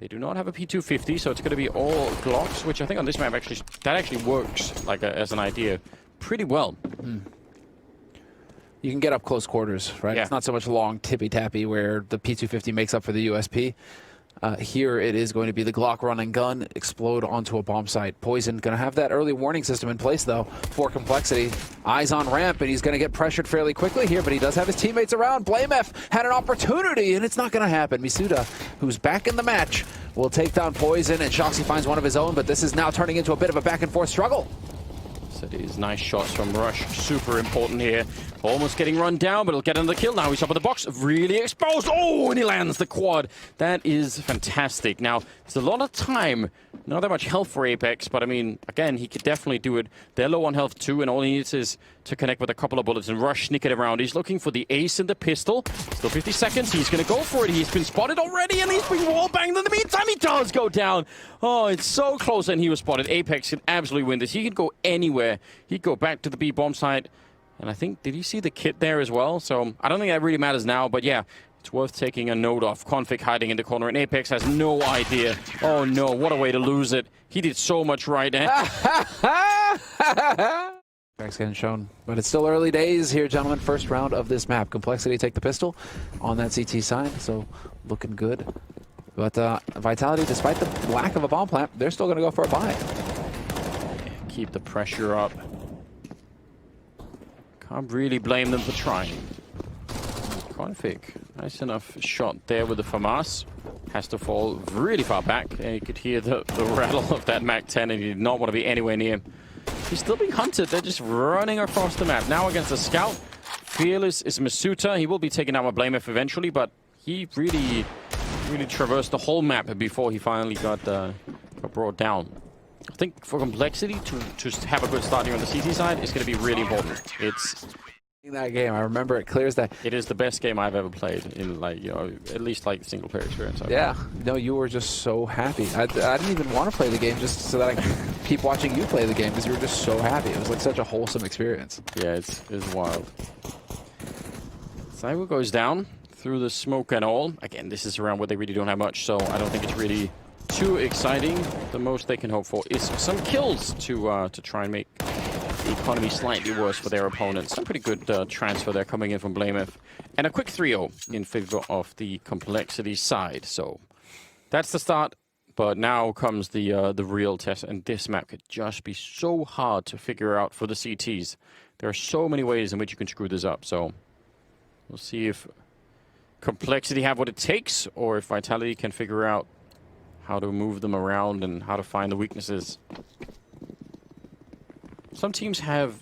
They do not have a P250, so it's going to be all Glocks, which I think on this map actually works like as an idea pretty well. You can get up close quarters, right? Yeah. It's not so much long tippy-tappy where the P250 makes up for the USP. Here it is going to be the Glock run and gun, explode onto a bomb site. Poison going to have that early warning system in place, though, for Complexity. Eyes on ramp, and he's going to get pressured fairly quickly here, but he does have his teammates around. blameF had an opportunity, and it's not going to happen. Misuda, who's back in the match, will take down Poison, and Shoxy finds one of his own, but this is now turning into a bit of a back-and-forth struggle. So these nice shots from Rush, super important here. Almost getting run down, but he'll get another kill. Now he's up in the box, really exposed. Oh, and he lands the quad. That is fantastic. Now, there's a lot of time. Not that much health for Apex, but I mean, again, he could definitely do it. They're low on health too, and all he needs is to connect with a couple of bullets and Rush sneak it around. He's looking for the ace in the pistol. Still 50 seconds. He's going to go for it. He's been spotted already, and he's been wall banged. In the meantime, he does go down. Oh, it's so close, and he was spotted. Apex can absolutely win this. He can go anywhere. He'd go back to the B bomb site. And I think, did you see the kit there as well? So I don't think that really matters now, but yeah, it's worth taking a note of. Config hiding in the corner, and Apex has no idea. Oh no, what a way to lose it. He did so much right there. Back's getting shown, but it's still early days here, gentlemen. First round of this map. Complexity take the pistol on that CT side, so looking good. But Vitality, despite the lack of a bomb plant, they're still going to go for a buy. Keep the pressure up. Can't really blame them for trying. Config, nice enough shot there with the FAMAS. Has to fall really far back. And you could hear the rattle of that MAC-10, and he did not want to be anywhere near him. He's still being hunted. They're just running across the map. Now against the scout, Fearless is Masuta. He will be taken out by blameF eventually, but he really traversed the whole map before he finally got brought down. I think for Complexity to have a good start here on the CT side is going to be really important. It's that game, I remember it clear as that. It is the best game I've ever played in, like, you know, at least like single player experience. Yeah, no, you were just so happy. I didn't even want to play the game just so that I could keep watching you play the game because you were just so happy. It was like such a wholesome experience. Yeah, it's wild. Cyber goes down through the smoke and all. Again, this is around where they really don't have much, so I don't think it's really too exciting. The most they can hope for is some kills to try and make the economy slightly worse for their opponents. Some pretty good transfer there coming in from blameF. And a quick 3-0 in favor of the Complexity side. So that's the start, but now comes the real test. And this map could just be so hard to figure out for the CTs. There are so many ways in which you can screw this up. So we'll see if Complexity have what it takes, or if Vitality can figure out how to move them around and how to find the weaknesses. Some teams have,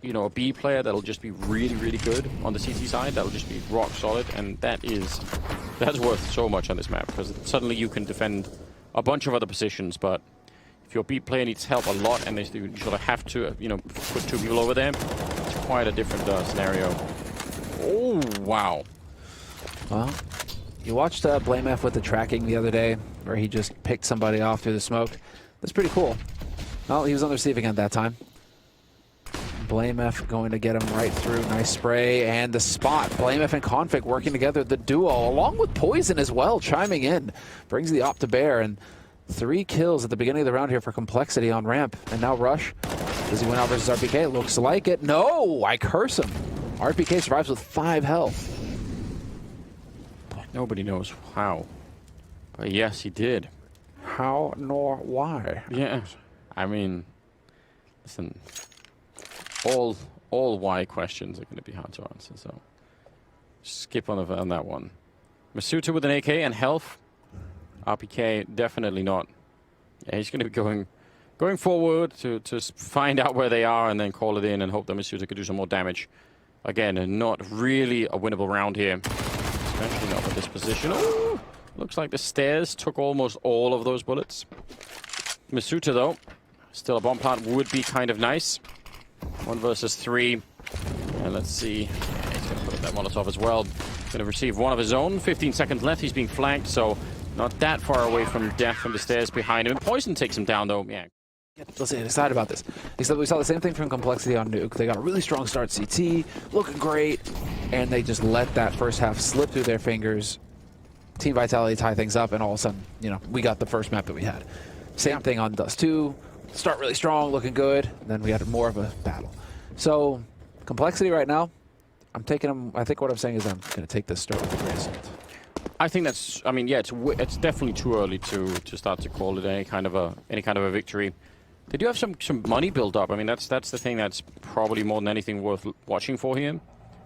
you know, a B player that'll just be really good on the CT side. That'll just be rock solid, and that's worth so much on this map because suddenly you can defend a bunch of other positions. But if your B player needs help a lot and they sort of have to, you know, put two people over there, it's quite a different scenario. Oh wow! Well, you watched blameF with the tracking the other day, where he just picked somebody off through the smoke. That's pretty cool. Well, he was on the receiving end that time. blameF going to get him right through. Nice spray and the spot. blameF and Config working together, the duo, along with Poison as well, chiming in. Brings the op to bear, and 3 kills at the beginning of the round here for Complexity on ramp. And now Rush. Does he win out versus RPK? Looks like it. No! I curse him. RPK survives with 5 health. Nobody knows how. But yes, he did. How nor why? Yeah. I mean, listen, all why questions are going to be hard to answer, so skip on that one. Masuta with an AK and health. RPK, definitely not. Yeah, he's going to be going forward to find out where they are and then call it in and hope that Masuta could do some more damage. Again, not really a winnable round here, especially not with this position. Ooh, looks like the stairs took almost all of those bullets. Masuta, though, still a bomb plant would be kind of nice. 1 versus 3. And let's see. Yeah, he's going to put up that Molotov as well. Going to receive one of his own. 15 seconds left. He's being flanked, so not that far away from death from the stairs behind him. Poison takes him down, though. Yeah. Let's get excited about this. Except we saw the same thing from Complexity on Nuke. They got a really strong start CT, looking great, and they just let that first half slip through their fingers. Team Vitality tie things up, and all of a sudden, you know, we got the first map that we had. Same thing on Dust 2. Start really strong, looking good, and then we had more of a battle. So, Complexity right now, I'm taking them. I think what I'm saying is I'm going to take this start with a grain of salt. I think that's. I mean, yeah, it's definitely too early to start to call it any kind of a victory. They do have some money built up. I mean, that's the thing that's probably more than anything worth watching for here.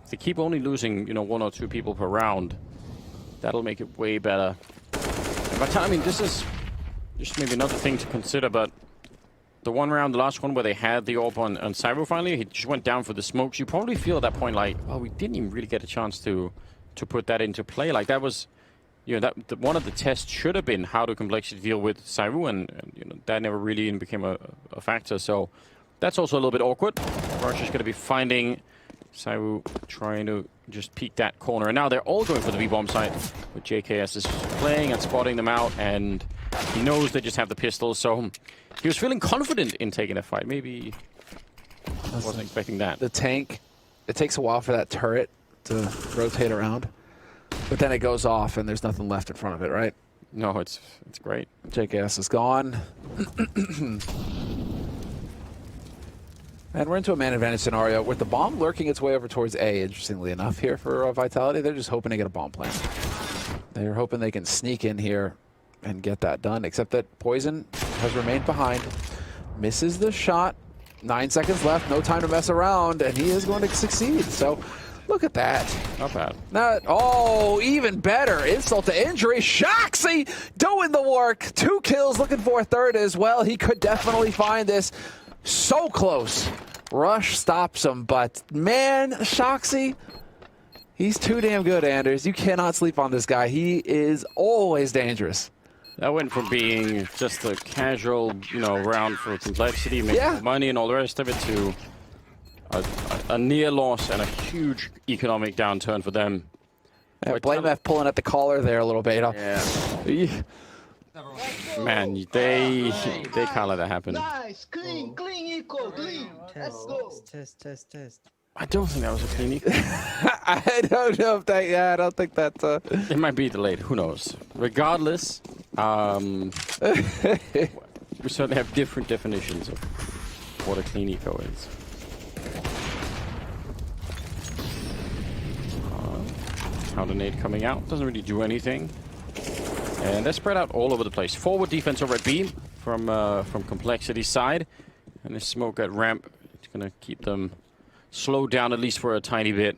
If they keep only losing, you know, 1 or 2 people per round, that'll make it way better. But I mean, this is just maybe another thing to consider. But the one round, the last one where they had the AWP on Cyber finally, he just went down for the smokes. You probably feel at that point like, well, we didn't even really get a chance to put that into play. Like that was, you know, one of the tests should have been how to Complexity deal with Cyber, and you know, that never really even became a factor. So that's also a little bit awkward. Rush is going to be finding Cyber, trying to just peek that corner. And now they're all going for the B-bomb site, but JKS is playing and spotting them out, and he knows they just have the pistols, so he was feeling confident in taking a fight. Maybe wasn't expecting that. The tank, it takes a while for that turret to rotate around, but then it goes off and there's nothing left in front of it, right? No, it's great. JKS is gone. And we're into a man advantage scenario with the bomb lurking its way over towards A, interestingly enough, here for Vitality. They're just hoping to get a bomb plant. They're hoping they can sneak in here and get that done, except that Poison has remained behind. Misses the shot. 9 seconds left, no time to mess around, and he is going to succeed. So look at that. Not bad. Oh, even better. Insult to injury. Shoxy doing the work. 2 kills, looking for a third as well. He could definitely find this. So close. Rush stops him, but man, Shoxy, he's too damn good, Anders. You cannot sleep on this guy. He is always dangerous. That went from being just a casual, you know, round for Complexity, making money and all the rest of it, to a near loss and a huge economic downturn for them. Yeah, Blame F pulling at the collar there a little bit. Yeah. Man, they can't let that happen. Nice, clean, equal, clean. Let's go. Test. I don't think that was a clean equal. I don't know if that. Yeah, I don't think that's. It might be delayed. Who knows? Regardless, we certainly have different definitions of what a clean eco is. Counter nade coming out doesn't really do anything. And they're spread out all over the place. Forward defense over at B from Complexity's side. And this smoke at ramp, it's going to keep them slowed down at least for a tiny bit.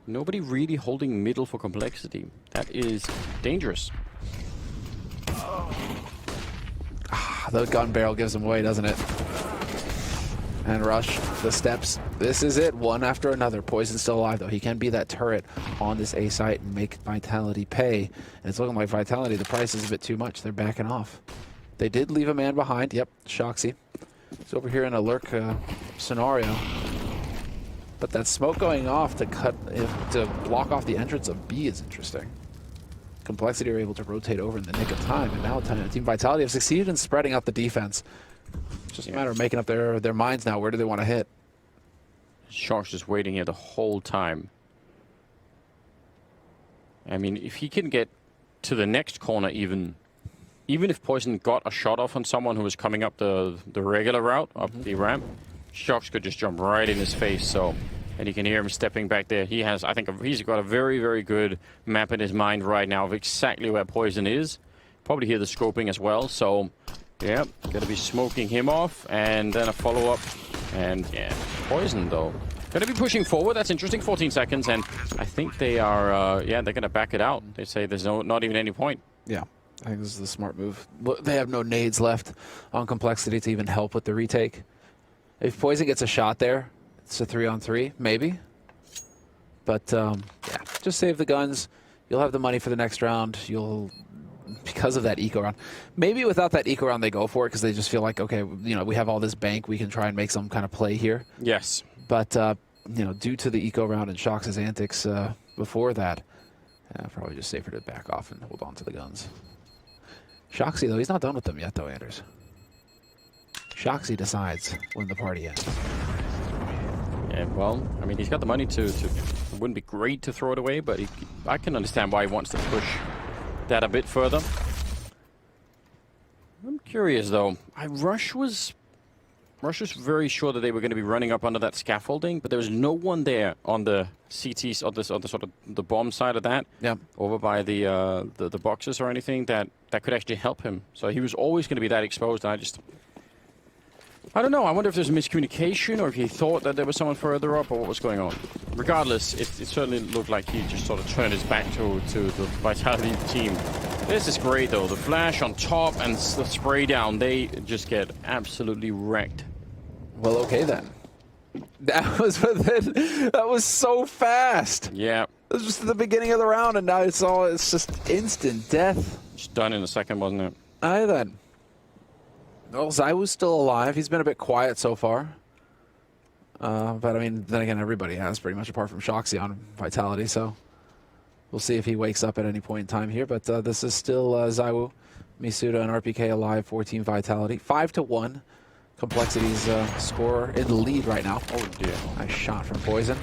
Nobody really holding middle for Complexity. That is dangerous. The gun barrel gives him away, doesn't it? And Rush, the steps. This is it, one after another. Poison's still alive, though. He can be that turret on this A site and make Vitality pay. And it's looking like Vitality, the price is a bit too much. They're backing off. They did leave a man behind. Yep, Shoxy. He's over here in a lurk scenario. But that smoke going off to block off the entrance of B is interesting. Complexity are able to rotate over in the nick of time. And now Team Vitality have succeeded in spreading out the defense. It's just a matter of making up their minds now. Where do they want to hit? Shark's just waiting here the whole time. I mean, if he can get to the next corner even if Poison got a shot off on someone who was coming up the regular route, up the ramp, Sharks could just jump right in his face. So, and you can hear him stepping back there. He has, I think, he's got a very, very good map in his mind right now of exactly where Poison is. Probably hear the scoping as well. So, yeah, gonna be smoking him off, and then a follow-up. And yeah, Poison though. Gonna be pushing forward. That's interesting. 14 seconds, and I think they are. Yeah, they're gonna back it out. They say there's not even any point. Yeah, I think this is the smart move. They have no nades left on Complexity to even help with the retake. If Poison gets a shot there, it's a 3-on-3, maybe. But yeah, just save the guns. You'll have the money for the next round. Because of that eco round. Maybe without that eco round, they go for it because they just feel like, okay, you know, we have all this bank. We can try and make some kind of play here. Yes. But, you know, due to the eco round and Shox's antics before that, probably just safer to back off and hold on to the guns. Shoxy, though, he's not done with them yet, though, Anders. Shoxy decides when the party ends. Yeah, well, I mean, he's got the money to it wouldn't be great to throw it away, but I can understand why he wants to that a bit further. I'm curious though. Rush was very sure that they were going to be running up under that scaffolding, but there was no one there on the CTs, on the sort of the bomb side of that, over by the boxes or anything that could actually help him. So he was always going to be that exposed. And I don't know. I wonder if there's a miscommunication or if he thought that there was someone further up or what was going on. Regardless, it certainly looked like he just sort of turned his back to the Vitality team. This is great though. The flash on top and the spray down, they just get absolutely wrecked. Well, okay then. That was so fast. Yeah. It was just at the beginning of the round, and now it's just instant death. Just done in a second, wasn't it? Aye then. Well, Zywoo's still alive. He's been a bit quiet so far. But I mean, then again, everybody has pretty much, apart from Shoxy on Vitality. So we'll see if he wakes up at any point in time here. But this is still Zywoo, Misuda, and RPK alive for Team Vitality. 5-1. Complexity's score in the lead right now. Oh dear. Nice shot from Poison.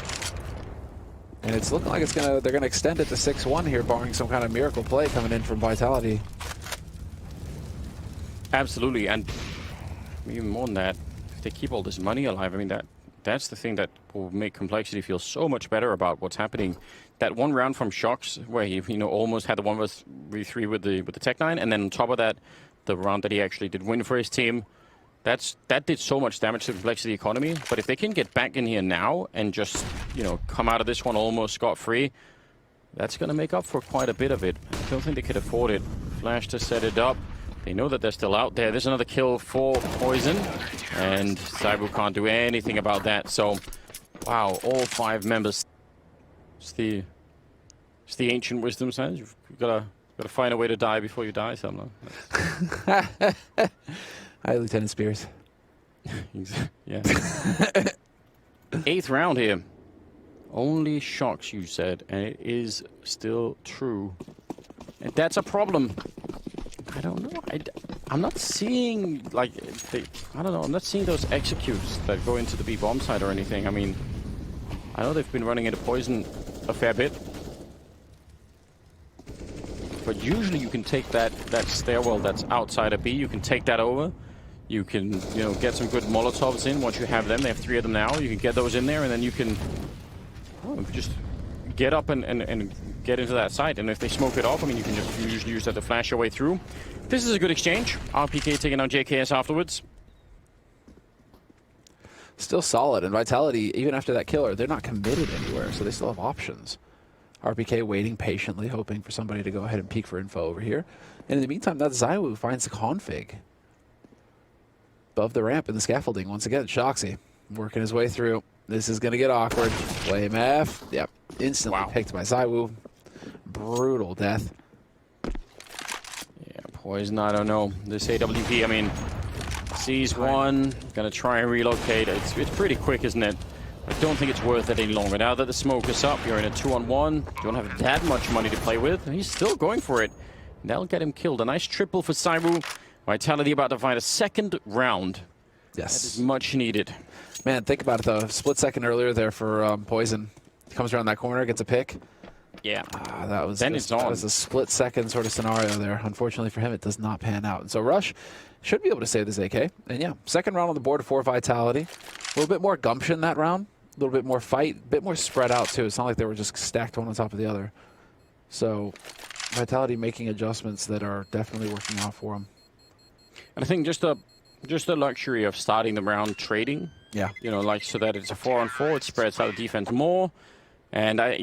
And it's looking like they're gonna extend it to 6-1 here, barring some kind of miracle play coming in from Vitality. Absolutely, and even more than that, if they keep all this money alive, I mean that's the thing that will make Complexity feel so much better about what's happening. That one round from Shox where he almost had the 1v3 with the Tech-9, and then on top of that, the round that he actually did win for his team. That did so much damage to the Complexity economy. But if they can get back in here now and just, come out of this one almost scot-free, that's going to make up for quite a bit of it. I don't think they could afford it. Flash to set it up. They know that they're still out there. There's another kill for Poison. And Zywoo can't do anything about that. So, wow, all 5 members. It's the ancient wisdom says. You've got to find a way to die before you die, something. Hi, Lieutenant Spears. Yeah. 8th round here. Only Shox, you said, and it is still true. And that's a problem. I don't know. I'm not seeing, I don't know. I'm not seeing those executes that go into the B bomb side or anything. I mean, I know they've been running into Poison a fair bit. But usually you can take that stairwell that's outside of B, you can take that over. You can, get some good Molotovs in once you have them. They have 3 of them now. You can get those in there, and then you can just get up and get into that site. And if they smoke it off, I mean, you can just usually use that to flash your way through. This is a good exchange. RPK taking out JKS afterwards. Still solid. And Vitality, even after that killer, they're not committed anywhere, so they still have options. RPK waiting patiently, hoping for somebody to go ahead and peek for info over here. And in the meantime, that Zywoo finds the config. Above the ramp in the scaffolding. Once again, Shoxy working his way through. This is going to get awkward. Flame F. Yep. Instantly picked by Zywoo. Brutal death. Yeah, Poison, I don't know. This AWP, I mean, sees one. Going to try and relocate. It's pretty quick, isn't it? I don't think it's worth it any longer. Now that the smoke is up, you're in a 2-on-1. You don't have that much money to play with. And he's still going for it. That'll get him killed. A nice triple for Zywoo. Vitality about to find a 2nd round. Yes. That is much needed. Man, think about it, though. Split second earlier there for Poison. Comes around that corner, gets a pick. Yeah. That was a split second sort of scenario there. Unfortunately for him, it does not pan out. And so Rush should be able to save this AK. And yeah, 2nd round on the board for Vitality. A little bit more gumption that round. A little bit more fight. A bit more spread out, too. It's not like they were just stacked one on top of the other. So Vitality making adjustments that are definitely working out for them. And I think just the luxury of starting the round trading. Yeah. So that it's a 4-on-4, it spreads out the defense more. And I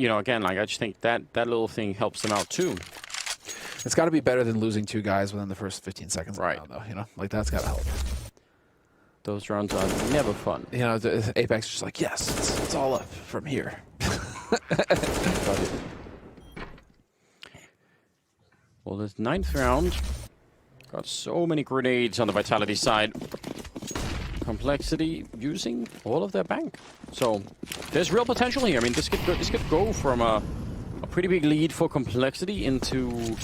just think that little thing helps them out too. It's got to be better than losing 2 guys within the first 15 seconds. Right. Of the round, though. That's got to help. Those rounds are never fun. Apex is just like, yes, it's all up from here. Well, this 9th round got so many grenades on the Vitality side. Complexity using all of their bank. So there's real potential here. I mean, this could go from a pretty big lead for Complexity into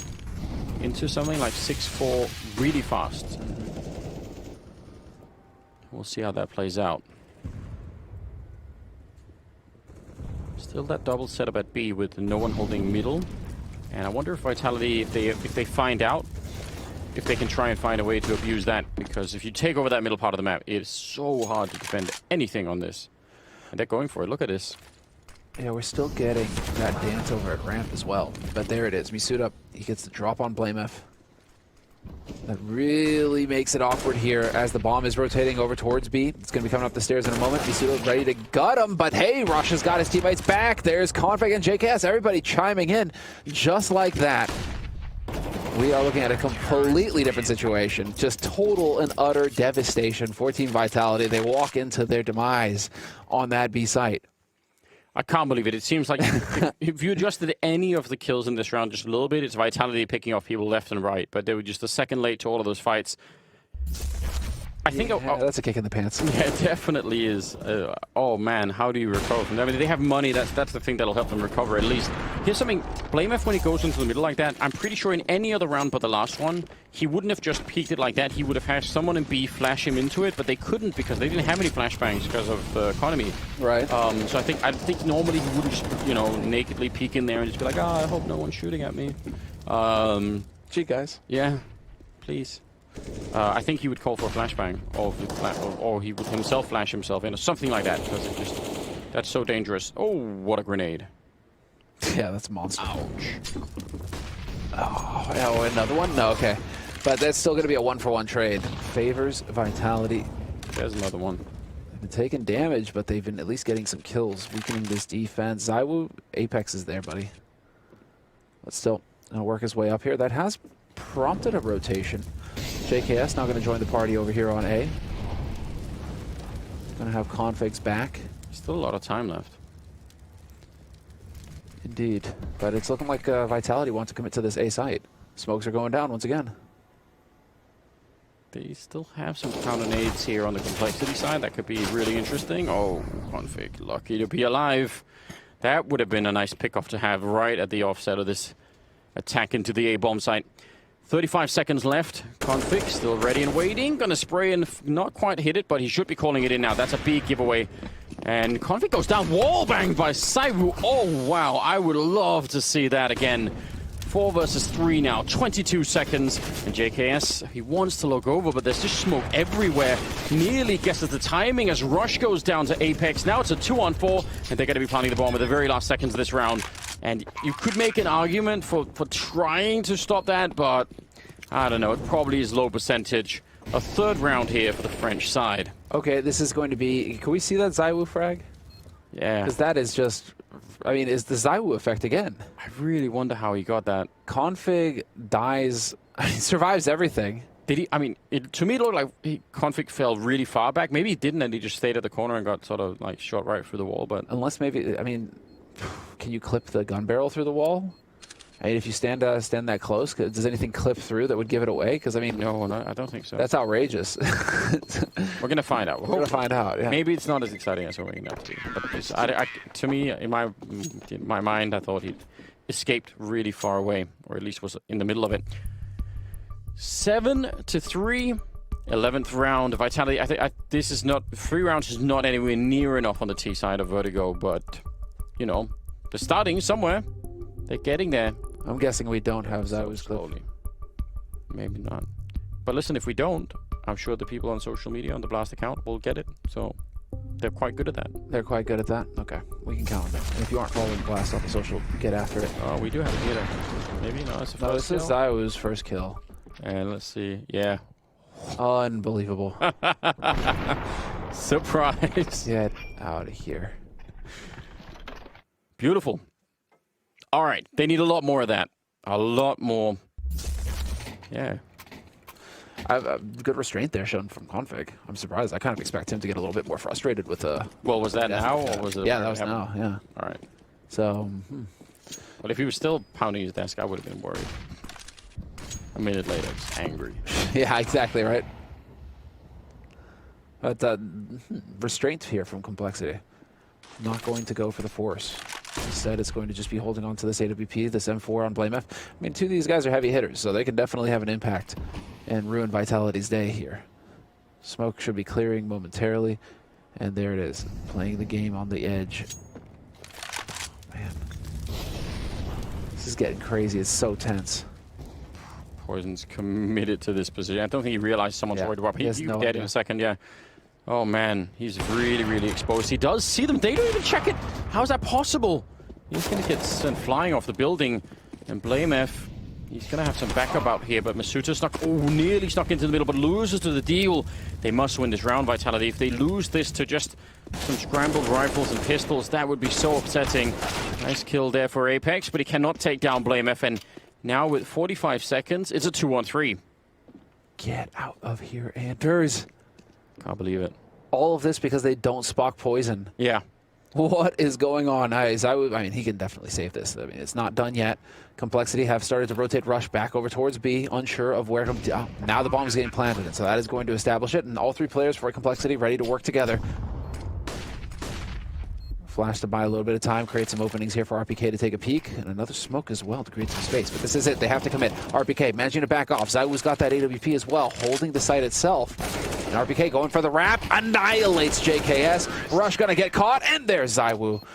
something like 6-4 really fast. We'll see how that plays out. Still that double setup at B with no one holding middle. And I wonder if Vitality, if they find out, if they can try and find a way to abuse that. Because if you take over that middle part of the map, it's so hard to defend anything on this. And they're going for it. Look at this. Yeah, we're still getting that dance over at ramp as well. But there it is. Misuda, he gets the drop on blameF. That really makes it awkward here as the bomb is rotating over towards B. It's going to be coming up the stairs in a moment. Misuda ready to gut him, but hey, Rush has got his teammates back. There's Config and JKS, everybody chiming in just like that. We are looking at a completely different situation. Just total and utter devastation for Team Vitality. They walk into their demise on that B site. I can't believe it. It seems like if you adjusted any of the kills in this round just a little bit, it's Vitality picking off people left and right. But they were just a second late to all of those fights. I think that's a kick in the pants. Yeah, it definitely is. Oh man, how do you recover from that? I mean, they have money. That's the thing that'll help them recover at least. Here's something. blameF, when he goes into the middle like that, I'm pretty sure in any other round but the last one, he wouldn't have just peeked it like that. He would have had someone in B flash him into it, but they couldn't because they didn't have any flashbangs because of the economy. Right. So I think normally he wouldn't just, you know, nakedly peek in there and just be like, oh, I hope no one's shooting at me. Gee, guys. Yeah, please. I think he would call for a flashbang, or he would himself flash himself in, or something like that, because it just, that's so dangerous. Oh, what a grenade. Yeah, that's a monster. Ouch. Oh, another one? No, okay. But that's still going to be a one-for-one trade. Favors Vitality. There's another one. They've been taking damage, but they've been at least getting some kills, weakening this defense. Zywoo, Apex is there, buddy. But still, he'll work his way up here. That has prompted a rotation. JKS now going to join the party over here on A. Going to have Configs back. Still a lot of time left. Indeed. But it's looking like Vitality wants to commit to this A site. Smokes are going down once again. They still have some counter nades here on the complexity side. That could be really interesting. Oh, Config, lucky to be alive. That would have been a nice pickoff to have right at the offset of this attack into the A bomb site. 35 seconds left. Config still ready and waiting. Gonna spray and not quite hit it, but he should be calling it in now. That's a big giveaway. And Config goes down. Wall banged by Zywoo. Oh, wow. I would love to see that again. 4 versus 3 now. 22 seconds. And JKS, he wants to look over, but there's just smoke everywhere. Nearly guesses the timing as Rush goes down to Apex. Now it's a 2-on-4, and they're going to be planting the bomb at the very last seconds of this round. And you could make an argument for trying to stop that, but I don't know. It probably is low percentage. A third round here for the French side. Okay, this is going to be... Can we see that Zywoo frag? Yeah. Because that is just... I mean, is the Zywoo effect again. I really wonder how he got that. Config dies... I mean, survives everything. Did he? I mean, to me it looked like Config fell really far back. Maybe he didn't, and he just stayed at the corner and got sort of like shot right through the wall. But unless maybe... I mean... Can you clip the gun barrel through the wall? I mean, if you stand that close, does anything clip through that would give it away? Because I mean, no, I don't think so. That's outrageous. We're gonna find out. We're gonna find out. Yeah. Maybe it's not as exciting as we're making it up to be. But to me, in my mind, I thought he'd escaped really far away, or at least was in the middle of it. 7-3, 11th round. Vitality. I think this is not 3 rounds is not anywhere near enough on the T side of Vertigo, but you know, they're starting somewhere. They're getting there. I'm guessing we don't have Zywoo's slowly. Maybe not. But listen, if we don't, I'm sure the people on social media on the Blast account will get it. So they're quite good at that. They're quite good at that? Okay. We can count on that. And if you aren't following Blast on the social, get after it. Oh, we do have a hitter. Maybe not. It's the first this is Zywoo's first kill. And let's see. Yeah. Unbelievable. Surprise. Get out of here. Beautiful. All right. They need a lot more of that. A lot more. Yeah. Good restraint there shown from Config. I'm surprised. I kind of expect him to get a little bit more frustrated with the... Well, was that now or was it... Yeah, that was now, yeah. All right. So... Well, if he was still pounding his desk, I would have been worried. A minute later, just angry. Yeah, exactly, right? But restraint here from Complexity. Not going to go for the force. Instead, it's going to just be holding on to this AWP, this M4 on blameF. I mean, 2 of these guys are heavy hitters, so they can definitely have an impact and ruin Vitality's day here. Smoke should be clearing momentarily, and there it is, playing the game on the edge. Man. This is getting crazy. It's so tense. Poison's committed to this position. I don't think he realized someone's already up. He's no dead idea. in a second, yeah. Oh man, he's really, really exposed. He does see them. They don't even check it. How is that possible? He's going to get sent flying off the building. And BlameF, he's going to have some backup out here. But Masuta snuck, nearly snuck into the middle, but loses to the deal. They must win this round, Vitality. If they lose this to just some scrambled rifles and pistols, that would be so upsetting. Nice kill there for Apex, but he cannot take down BlameF. And now with 45 seconds, it's a 2-on-3. Get out of here, Anders. Can't believe it. All of this because they don't Spock poison. Yeah. What is going on? I mean, he can definitely save this. I mean, it's not done yet. Complexity have started to rotate Rush back over towards B, unsure of where to... now the bomb is getting planted, and so that is going to establish it. And all three players for Complexity ready to work together. Flash to buy a little bit of time, create some openings here for RPK to take a peek, and another smoke as well to create some space. But this is it. They have to commit. RPK managing to back off. ZywOo's got that AWP as well, holding the site itself. And RPK going for the wrap, annihilates JKS. Rush gonna get caught, and there's ZywOo.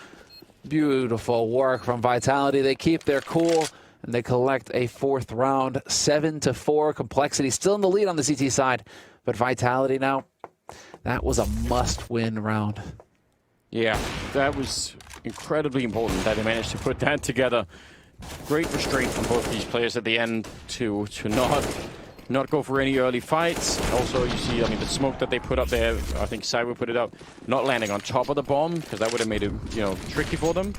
Beautiful work from Vitality. They keep their cool, and they collect a 4th round, 7-4. Complexity still in the lead on the CT side, but Vitality now, that was a must-win round. Yeah, that was incredibly important that they managed to put that together. Great restraint from both these players at the end to not go for any early fights. Also, you see, I mean, the smoke that they put up there, I think ZywOo put it up, not landing on top of the bomb, because that would have made it, you know, tricky for them.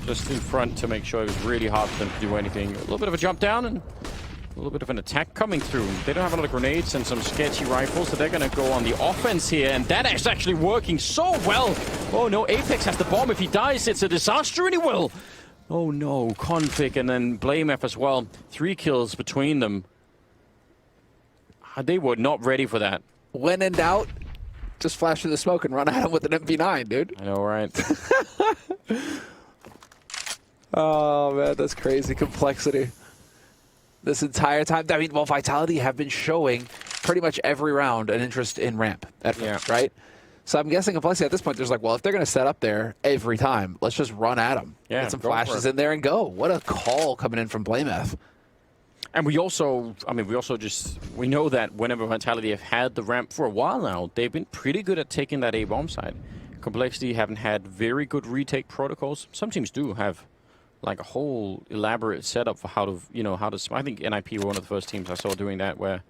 Just in front to make sure it was really hard for them to do anything. A little bit of a jump down and a little bit of an attack coming through. They don't have a lot of grenades and some sketchy rifles, so they're going to go on the offense here, and that is actually working so well. Oh no, Apex has the bomb. If he dies, it's a disaster, and he will. Oh no, Config and then BlameF as well. 3 kills between them. They were not ready for that. When in doubt, just flash through the smoke and run at him with an MP9, dude. I know, right? Oh man, that's crazy. Complexity. This entire time, I mean, well, Vitality have been showing pretty much every round an interest in ramp at first, right? So I'm guessing Complexity at this point, there's like, well, if they're going to set up there every time, let's just run at them. Yeah, get some flashes in there and go. What a call coming in from BlameF. And we also, I mean, we know that whenever Vitality have had the ramp for a while now, they've been pretty good at taking that A-bomb side. Complexity haven't had very good retake protocols. Some teams do have like a whole elaborate setup for how to, you know, I think NIP were one of the first teams I saw doing that, where,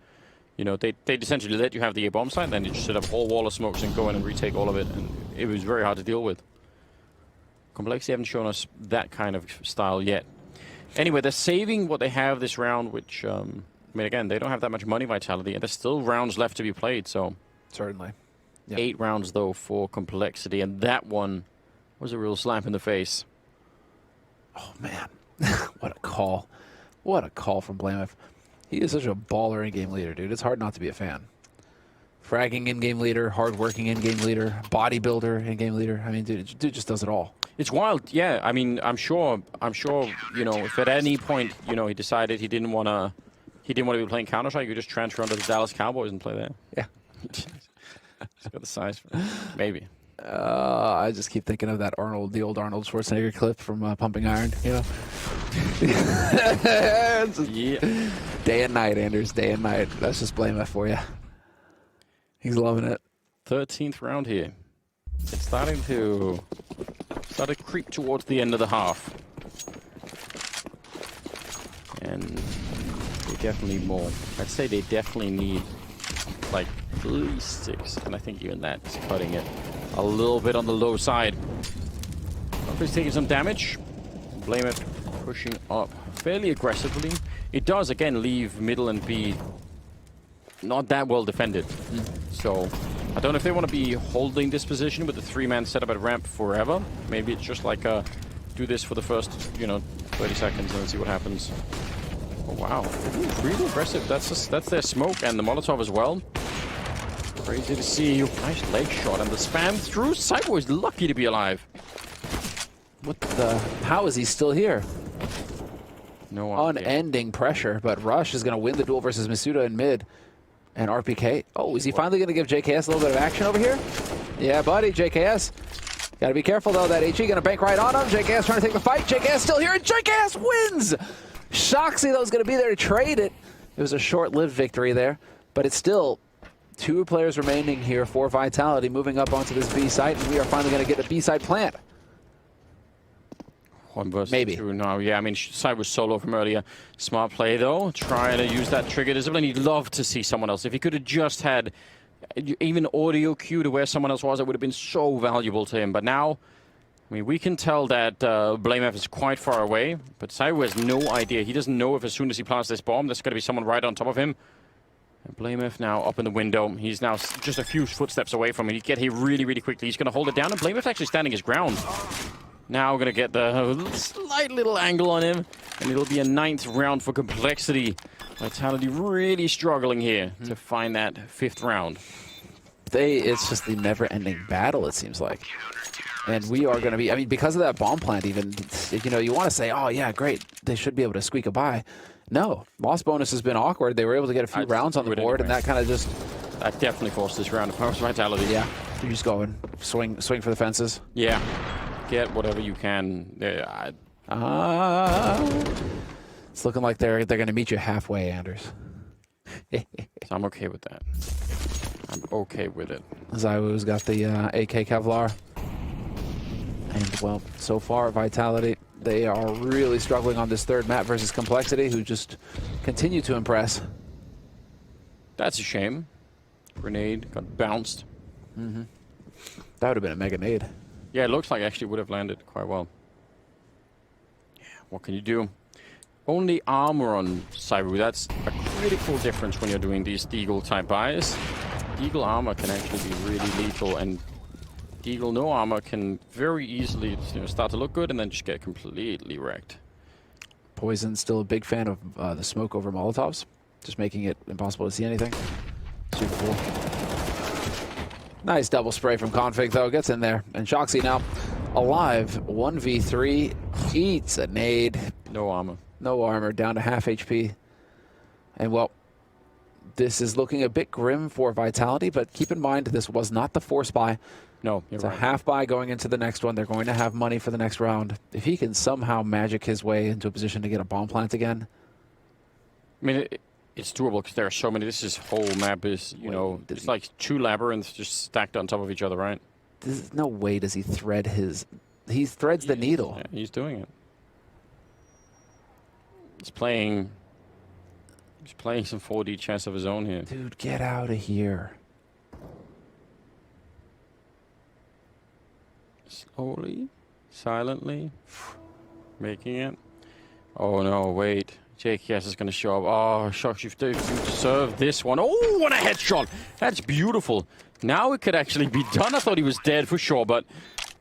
you know, they essentially let you have the A-bomb side, and then you just set up a whole wall of smokes and go in and retake all of it, and it was very hard to deal with. Complexity haven't shown us that kind of style yet. Anyway, they're saving what they have this round, which, I mean, again, they don't have that much money, Vitality, and there's still rounds left to be played, so. Certainly. Yep. 8 rounds, though, for Complexity, and that one was a real slap in the face. Oh, man. What a call. What a call from BlameF. He is such a baller in-game leader, dude. It's hard not to be a fan. Fragging in-game leader, hard-working in-game leader, bodybuilder in-game leader. I mean, dude just does it all. It's wild, yeah. I mean, I'm sure, you know, if at any point, you know, he decided he didn't want to be playing Counter-Strike, you could just transfer onto the Dallas Cowboys and play there. Yeah. He's got the size for it. Maybe. I just keep thinking of that the old Arnold Schwarzenegger clip from Pumping Iron, you know? Yeah. Day and night, Anders, day and night. That's just BlameF for you. He's loving it. 13th round here. It's starting to creep towards the end of the half. And they definitely need more. I'd say they definitely need like at least 6, and I think even that's cutting it a little bit on the low side. He's taking some damage. BlameF pushing up fairly aggressively. It does again leave middle and B not that well defended. So I don't know if they want to be holding this position with the 3-man setup at ramp forever. Maybe it's just like do this for the first, you know, 30 seconds and then see what happens. Oh wow, really aggressive. That's their smoke and the Molotov as well. Crazy to see. Nice leg shot and the spam through. ZywOo is lucky to be alive. What the? How is he still here? No idea. Unending pressure, but Rush is going to win the duel versus Masuta in mid. And RPK. Oh, is he finally going to give JKS a little bit of action over here? Yeah, buddy, JKS. Gotta be careful though, that HE gonna bank right on him. JKS trying to take the fight. JKS still here, and JKS wins! Shoxy though is gonna be there to trade it. It was a short-lived victory there, but it's still 2 players remaining here for Vitality moving up onto this B site, and we are finally gonna get a B site plant. 1 versus Maybe. 2 now. Yeah, I mean, Side was solo from earlier. Smart play, though. Trying to use that trigger discipline. He'd love to see someone else. If he could have just had even audio cue to where someone else was, it would have been so valuable to him. But now, I mean, we can tell that BlameF is quite far away, but Side has no idea. He doesn't know if as soon as he plants this bomb, there's going to be someone right on top of him. And BlameF now up in the window. He's now just a few footsteps away from it. He'd get here really, really quickly. He's going to hold it down, and BlameF actually standing his ground. Now we're going to get the slight little angle on him, and it'll be a 9th round for Complexity. Vitality really struggling here to find that 5th round. It's just the never-ending battle, it seems like. And we are going to be, I mean, because of that bomb plant even, you know, you want to say, oh yeah, great, they should be able to squeak a bye. No, loss bonus has been awkward. They were able to get a few rounds on the board, and that kind of just... That definitely forced this round of Vitality. Yeah, you're just going, swing for the fences. Yeah. Get whatever you can. It's looking like they're going to meet you halfway, Anders. So I'm okay with that. I'm okay with it. Zywoo's got the AK Kevlar. And, well, so far, Vitality, they are really struggling on this 3rd map versus Complexity, who just continue to impress. That's a shame. Grenade got bounced. Mm-hmm. That would have been a mega nade. Yeah, it looks like actually would have landed quite well. Yeah, what can you do? Only armor on Cyber. That's a critical difference when you're doing these Deagle type buys. Deagle armor can actually be really lethal, and Deagle no armor can very easily, you know, start to look good and then just get completely wrecked. Poison's still a big fan of the smoke over Molotovs, just making it impossible to see anything. Super cool. Nice double spray from Config, though. Gets in there. And Shoxy now alive. 1v3. Eats a nade. No armor. No armor. Down to half HP. And, well, this is looking a bit grim for Vitality, but keep in mind this was not the force buy. No, you're it's right. a half buy going into the next one. They're going to have money for the next round. If he can somehow magic his way into a position to get a bomb plant again. I mean, it's doable because there are so many. This whole map is, you know, it's like 2 labyrinths just stacked on top of each other, right? There's no way does he thread his... He threads the needle. Yeah, he's doing it. He's playing some 4D chess of his own here. Dude, get out of here. Slowly, silently, making it. Oh no, wait. JKS is going to show up. Oh, Shucks, you deserve this one. Oh, what a headshot. That's beautiful. Now it could actually be done. I thought he was dead for sure, but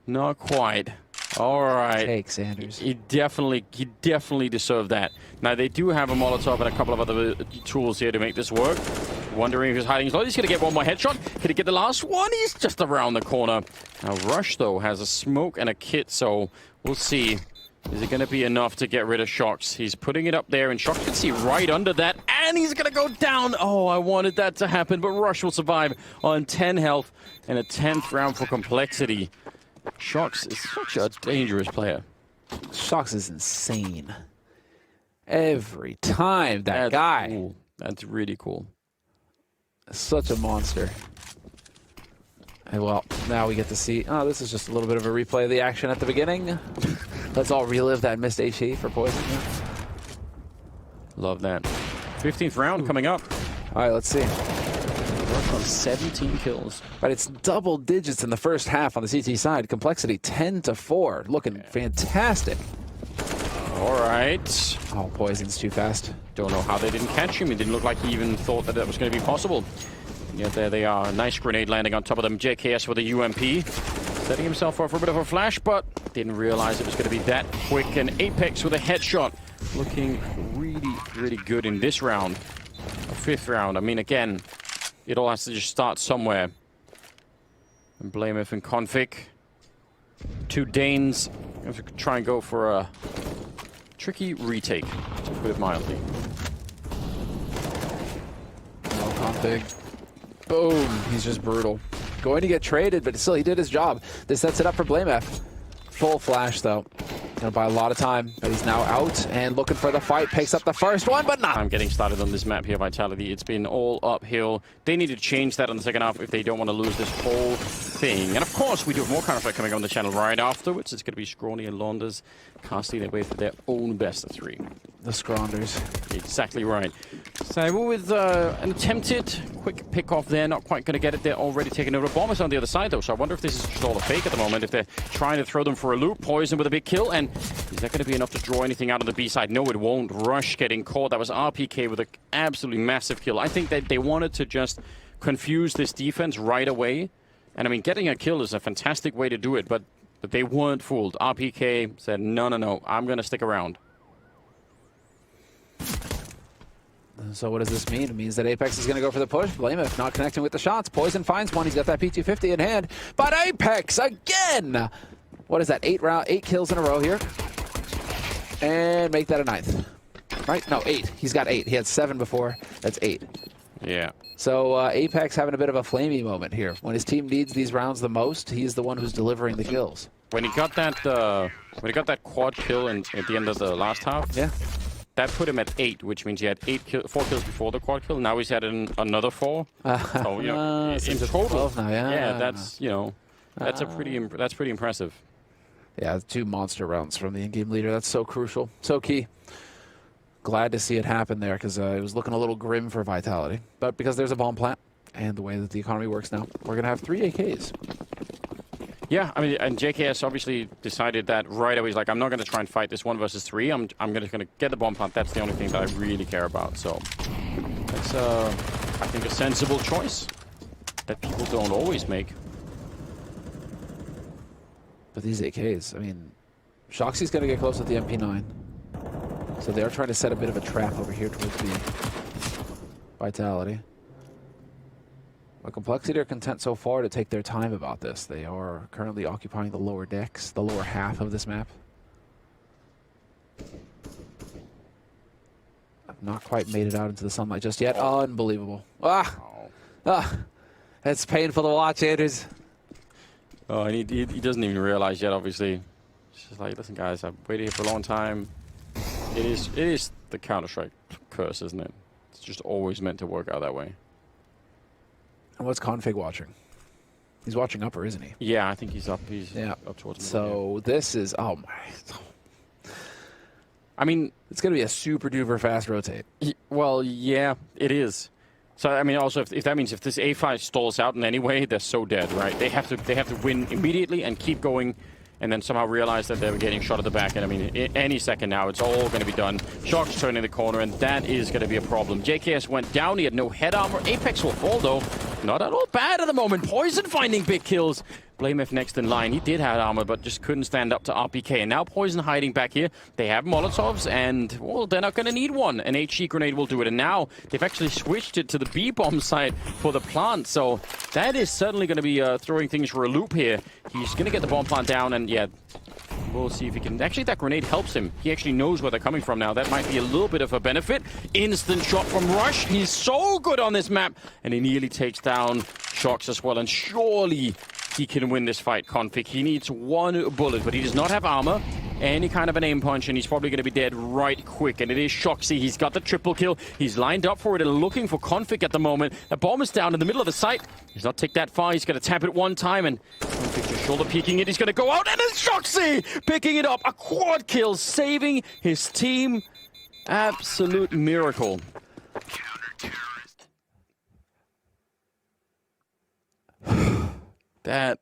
not quite. All right. Take Sanders. He definitely deserved that. Now, they do have a Molotov and a couple of other tools here to make this work. Wondering if he's hiding. He's going to get one more headshot. Could he get the last one? He's just around the corner. Now, Rush, though, has a smoke and a kit, so we'll see. Is it going to be enough to get rid of Shox? He's putting it up there, and Shox can see right under that, and he's going to go down. Oh, I wanted that to happen, but Rush will survive on 10 health and a 10th round for Complexity. Shox is such a dangerous player. Shox is insane. Every time, that guy. Cool. That's really cool. Such a monster. And well, now we get to see, oh, this is just a little bit of a replay of the action at the beginning. Let's all relive that missed HE for Poison. Love that. 15th round coming up. All right, let's see. Rush on 17 kills. But it's double digits in the first half on the CT side. Complexity 10-4. Looking fantastic. All right. Oh, Poison's too fast. Don't know how they didn't catch him. It didn't look like he even thought that was going to be possible. Yeah, there they are. Nice grenade landing on top of them. JKS with a UMP. Setting himself up for a bit of a flash, but didn't realize it was going to be that quick. And Apex with a headshot. Looking really, really good in this round. A 5th round. I mean, again, it all has to just start somewhere. And BlameF and Config. 2 Danes. Have to try and go for a tricky retake, to put it mildly. No Config. Boom. He's just brutal. going to get traded, but still he did his job. This sets it up for blamef. Full flash though. Gonna buy a lot of time, but he's now out and looking for the fight. Picks up the first one, but not. I'm getting started on this map here, Vitality. It's been all uphill. They need to change that in the second half if they don't want to lose this whole thing. And of course, we do have more Counter-Strike coming on the channel right afterwards. It's going to be Scrawny and Launders casting their way for their own best of 3. The Scronders. Exactly right. So with an attempted quick pick off there, not quite going to get it. They're already taking over. Bombers on the other side though, so I wonder if this is just all a fake at the moment. If they're trying to throw them for a loop, Poison with a big kill, and is that going to be enough to draw anything out of the B side? No, it won't. Rush getting caught. That was RPK with an absolutely massive kill. I think that they wanted to just confuse this defense right away. And I mean, getting a kill is a fantastic way to do it, but they weren't fooled. RPK said, no, I'm going to stick around. So what does this mean? It means that Apex is going to go for the push. blamef not connecting with the shots. Poison finds one. He's got that P250 in hand. But Apex again! What is that? 8 kills in a row here. And make that a 9th. Right? No, 8. He's got 8. He had 7 before. That's 8. Yeah. So Apex having a bit of a flamey moment here. When his team needs these rounds the most, he's the one who's delivering the kills. When he got that quad kill at the end of the last half, yeah, that put him at 8, which means he had 4 kills before the quad kill. Now he's had another 4. So you know, in total, now, yeah, that's that's pretty impressive. Yeah, 2 monster rounds from the in-game leader. That's so crucial, so key. Glad to see it happen there because it was looking a little grim for Vitality. But because there's a bomb plant and the way that the economy works now, we're going to have 3 AKs. Yeah, I mean, and JKS obviously decided that right away. He's like, I'm not going to try and fight this 1 versus 3. I'm going to get the bomb plant. That's the only thing that I really care about. So that's, I think, a sensible choice that people don't always make. But these AKs, I mean, Shoxy's going to get close with the MP9. So they are trying to set a bit of a trap over here towards the Vitality. But Complexity are content so far to take their time about this. They are currently occupying the lower decks, the lower half of this map. I've not quite made it out into the sunlight just yet. Unbelievable. It's painful to watch, Andrews. Oh, and he doesn't even realize yet, obviously. It's just like, listen, guys, I've waited here for a long time. It is the Counter-Strike curse, isn't it? It's just always meant to work out that way. And what's Config watching? He's watching upper, isn't he? Yeah, I think he's up. He's up towards the middle. So this is, oh my. I mean, it's going to be a super duper fast rotate. Well, yeah, it is. So I mean, also if that means if this A5 stalls out in any way, they're so dead, right? They have to win immediately and keep going. And then somehow realize that they were getting shot at the back. And I mean, any second now, it's all going to be done. Shark's turning the corner, and that is going to be a problem. JKS went down. He had no head armor. Apex will fall, though. Not at all bad at the moment. Poison finding big kills. blamef next in line. He did have armor, but just couldn't stand up to RPK. And now Poison hiding back here. They have Molotovs, and, well, they're not going to need one. An HE grenade will do it. And now they've actually switched it to the B-bomb side for the plant. So that is certainly going to be throwing things for a loop here. He's going to get the bomb plant down, and yeah, we'll see if he can. Actually, that grenade helps him. He actually knows where they're coming from now. That might be a little bit of a benefit. Instant shot from Rush. He's so good on this map. And he nearly takes down Shox as well. And surely he can win this fight, Config. He needs 1 bullet, but he does not have armor. Any kind of an aim punch, and he's probably going to be dead right quick. And it is Shoxy. He's got the triple kill. He's lined up for it and looking for Config at the moment. The bomb is down in the middle of the site. He's not take that far. He's going to tap it 1 time, and Config just shoulder peeking it. He's going to go out, and it's Shoxy picking it up. A quad kill, saving his team. Absolute miracle. That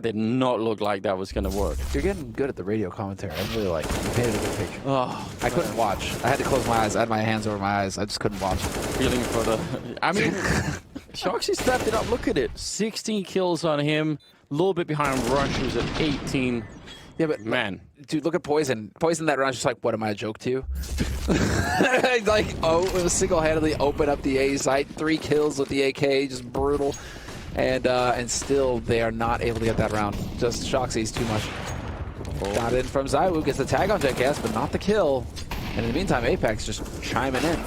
did not look like that was going to work. You're getting good at the radio commentary. I really like it. You painted a good picture. Oh, I couldn't watch. I had to close my eyes. I had my hands over my eyes. I just couldn't watch. Feeling for the... I mean, Shoxy stepped it up. Look at it. 16 kills on him. A little bit behind Rush, who's at 18. Yeah, but man, dude, look at Poison. Poison that round just like, what am I, a joke to you? Like, single-handedly open up the A site. 3 kills with the AK, just brutal. And still, they are not able to get that round. Just Shoxy's too much. Got in from Zywoo, gets the tag on JKS, but not the kill. And in the meantime, Apex just chiming in.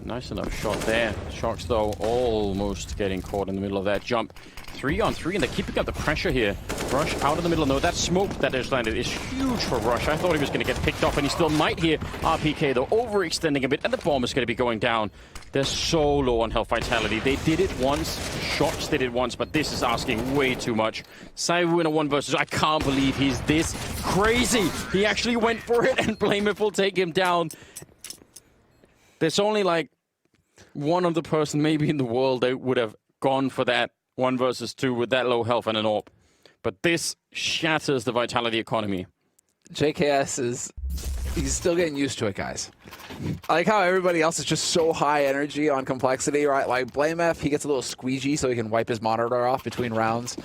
Nice enough shot there. Shocks, though, almost getting caught in the middle of that jump. 3-on-3, and they're keeping up the pressure here. Rush out of the middle. No, that smoke that is landed is huge for Rush. I thought he was going to get picked off, and he still might here. RPK, though, overextending a bit, and the bomb is going to be going down. They're so low on health vitality. They did it once. Shocks did it once, but this is asking way too much. Saivu in a 1 versus. I can't believe he's this crazy. He actually went for it, and Blameth will take him down. There's only like one other person maybe in the world that would have gone for that 1 versus 2 with that low health and an AWP. But this shatters the vitality economy. JKS he's still getting used to it, guys. I like how everybody else is just so high energy on complexity, right? Like Blameth, he gets a little squeegee so he can wipe his monitor off between rounds.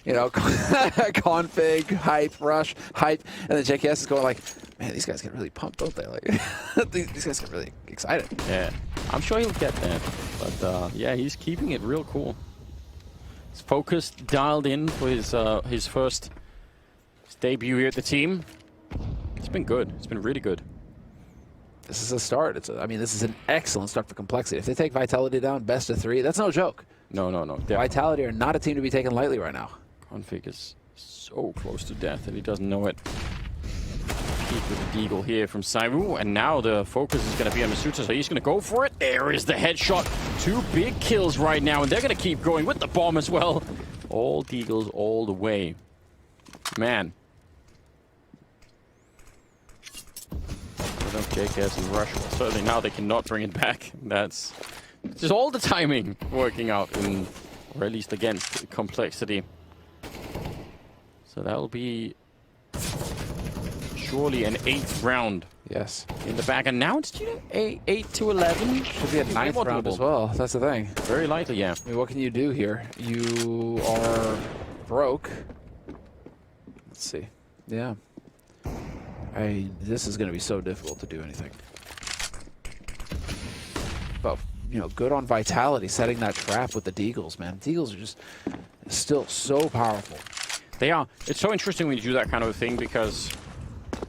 You know, config, hype, rush, hype. And then JKS is going like, man, these guys get really pumped, don't they? Like, these guys get really excited. Yeah, I'm sure he'll get there. But yeah, he's keeping it real cool. He's focused, dialed in for his first debut here at the team. It's been good. It's been really good. This is a start. I mean, this is an excellent start for complexity. If they take Vitality down, best of 3, that's no joke. No. Definitely. Vitality are not a team to be taken lightly right now. Config is so close to death and he doesn't know it. Peek with the deagle here from Saivu, and now the focus is going to be on Masuta, so he's going to go for it. There is the headshot. 2 big kills right now, and they're going to keep going with the bomb as well. All deagles all the way. Man. JKS and Rush, well, certainly now they cannot bring it back. That's just all the timing working out in, or at least against complexity. So that'll be surely an 8th round. Yes. In the back, and now it's 8 to 11. Should be a 9th round as well. That's the thing. Very likely, yeah. I mean, what can you do here? You are broke. Let's see. Yeah. This is going to be so difficult to do anything. But, you know, good on Vitality, setting that trap with the Deagles, man. Deagles are just still so powerful. They are. It's so interesting when you do that kind of a thing, because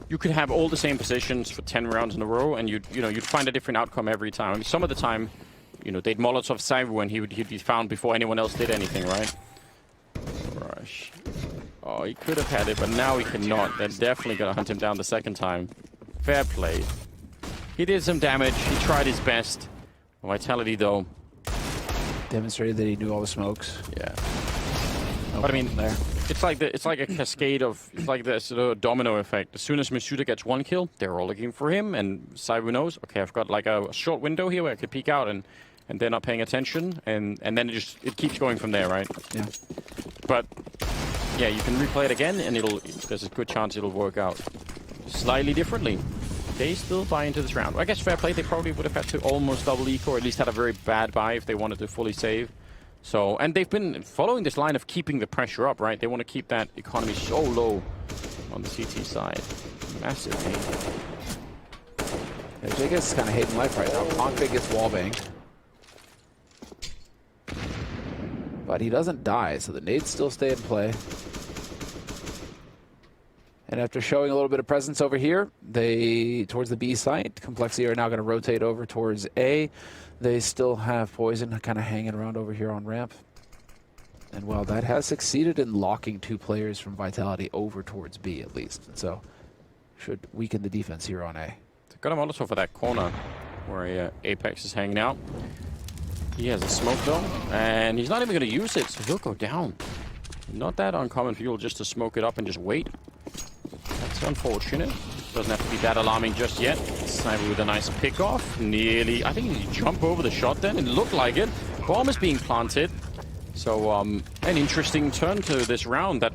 you could have all the same positions for 10 rounds in a row, and you'd find a different outcome every time. I mean, some of the time, you know, they'd Molotov Saivu and he'd be found before anyone else did anything, right? Rush. Oh, he could have had it, but now he cannot. They're definitely going to hunt him down the second time. Fair play. He did some damage. He tried his best. Vitality, though. Demonstrated that he knew all the smokes. Yeah. No but I mean, there. It's like a cascade of, it's like this sort of domino effect. As soon as Masuta gets 1 kill, they're all looking for him, and Saivu knows, okay, I've got like a short window here where I could peek out, and they're not paying attention, and then it keeps going from there, right? Yeah. But yeah, you can replay it again, and there's a good chance it'll work out slightly differently. They still buy into this round. I guess fair play, they probably would have had to almost double eco, or at least had a very bad buy if they wanted to fully save. So, and they've been following this line of keeping the pressure up, right? They want to keep that economy so low on the CT side. Massive hate. Yeah, JKS is kind of hating life right now. Config gets wallbanged. But he doesn't die, so the nades still stay in play. And after showing a little bit of presence over here, towards the B site, Complexity are now going to rotate over towards A. They still have Poison kind of hanging around over here on ramp. And well, that has succeeded in locking 2 players from Vitality over towards B at least. And so should weaken the defense here on A. They've got a Molotov for that corner where Apex is hanging out. He has a smoke though, and he's not even going to use it, so he'll go down. Not that uncommon for you just to smoke it up and just wait. That's unfortunate. Doesn't have to be that alarming just yet. Sniper with a nice pick off. Nearly, I think he jumped over the shot then. It looked like it. Bomb is being planted. So an interesting turn to this round that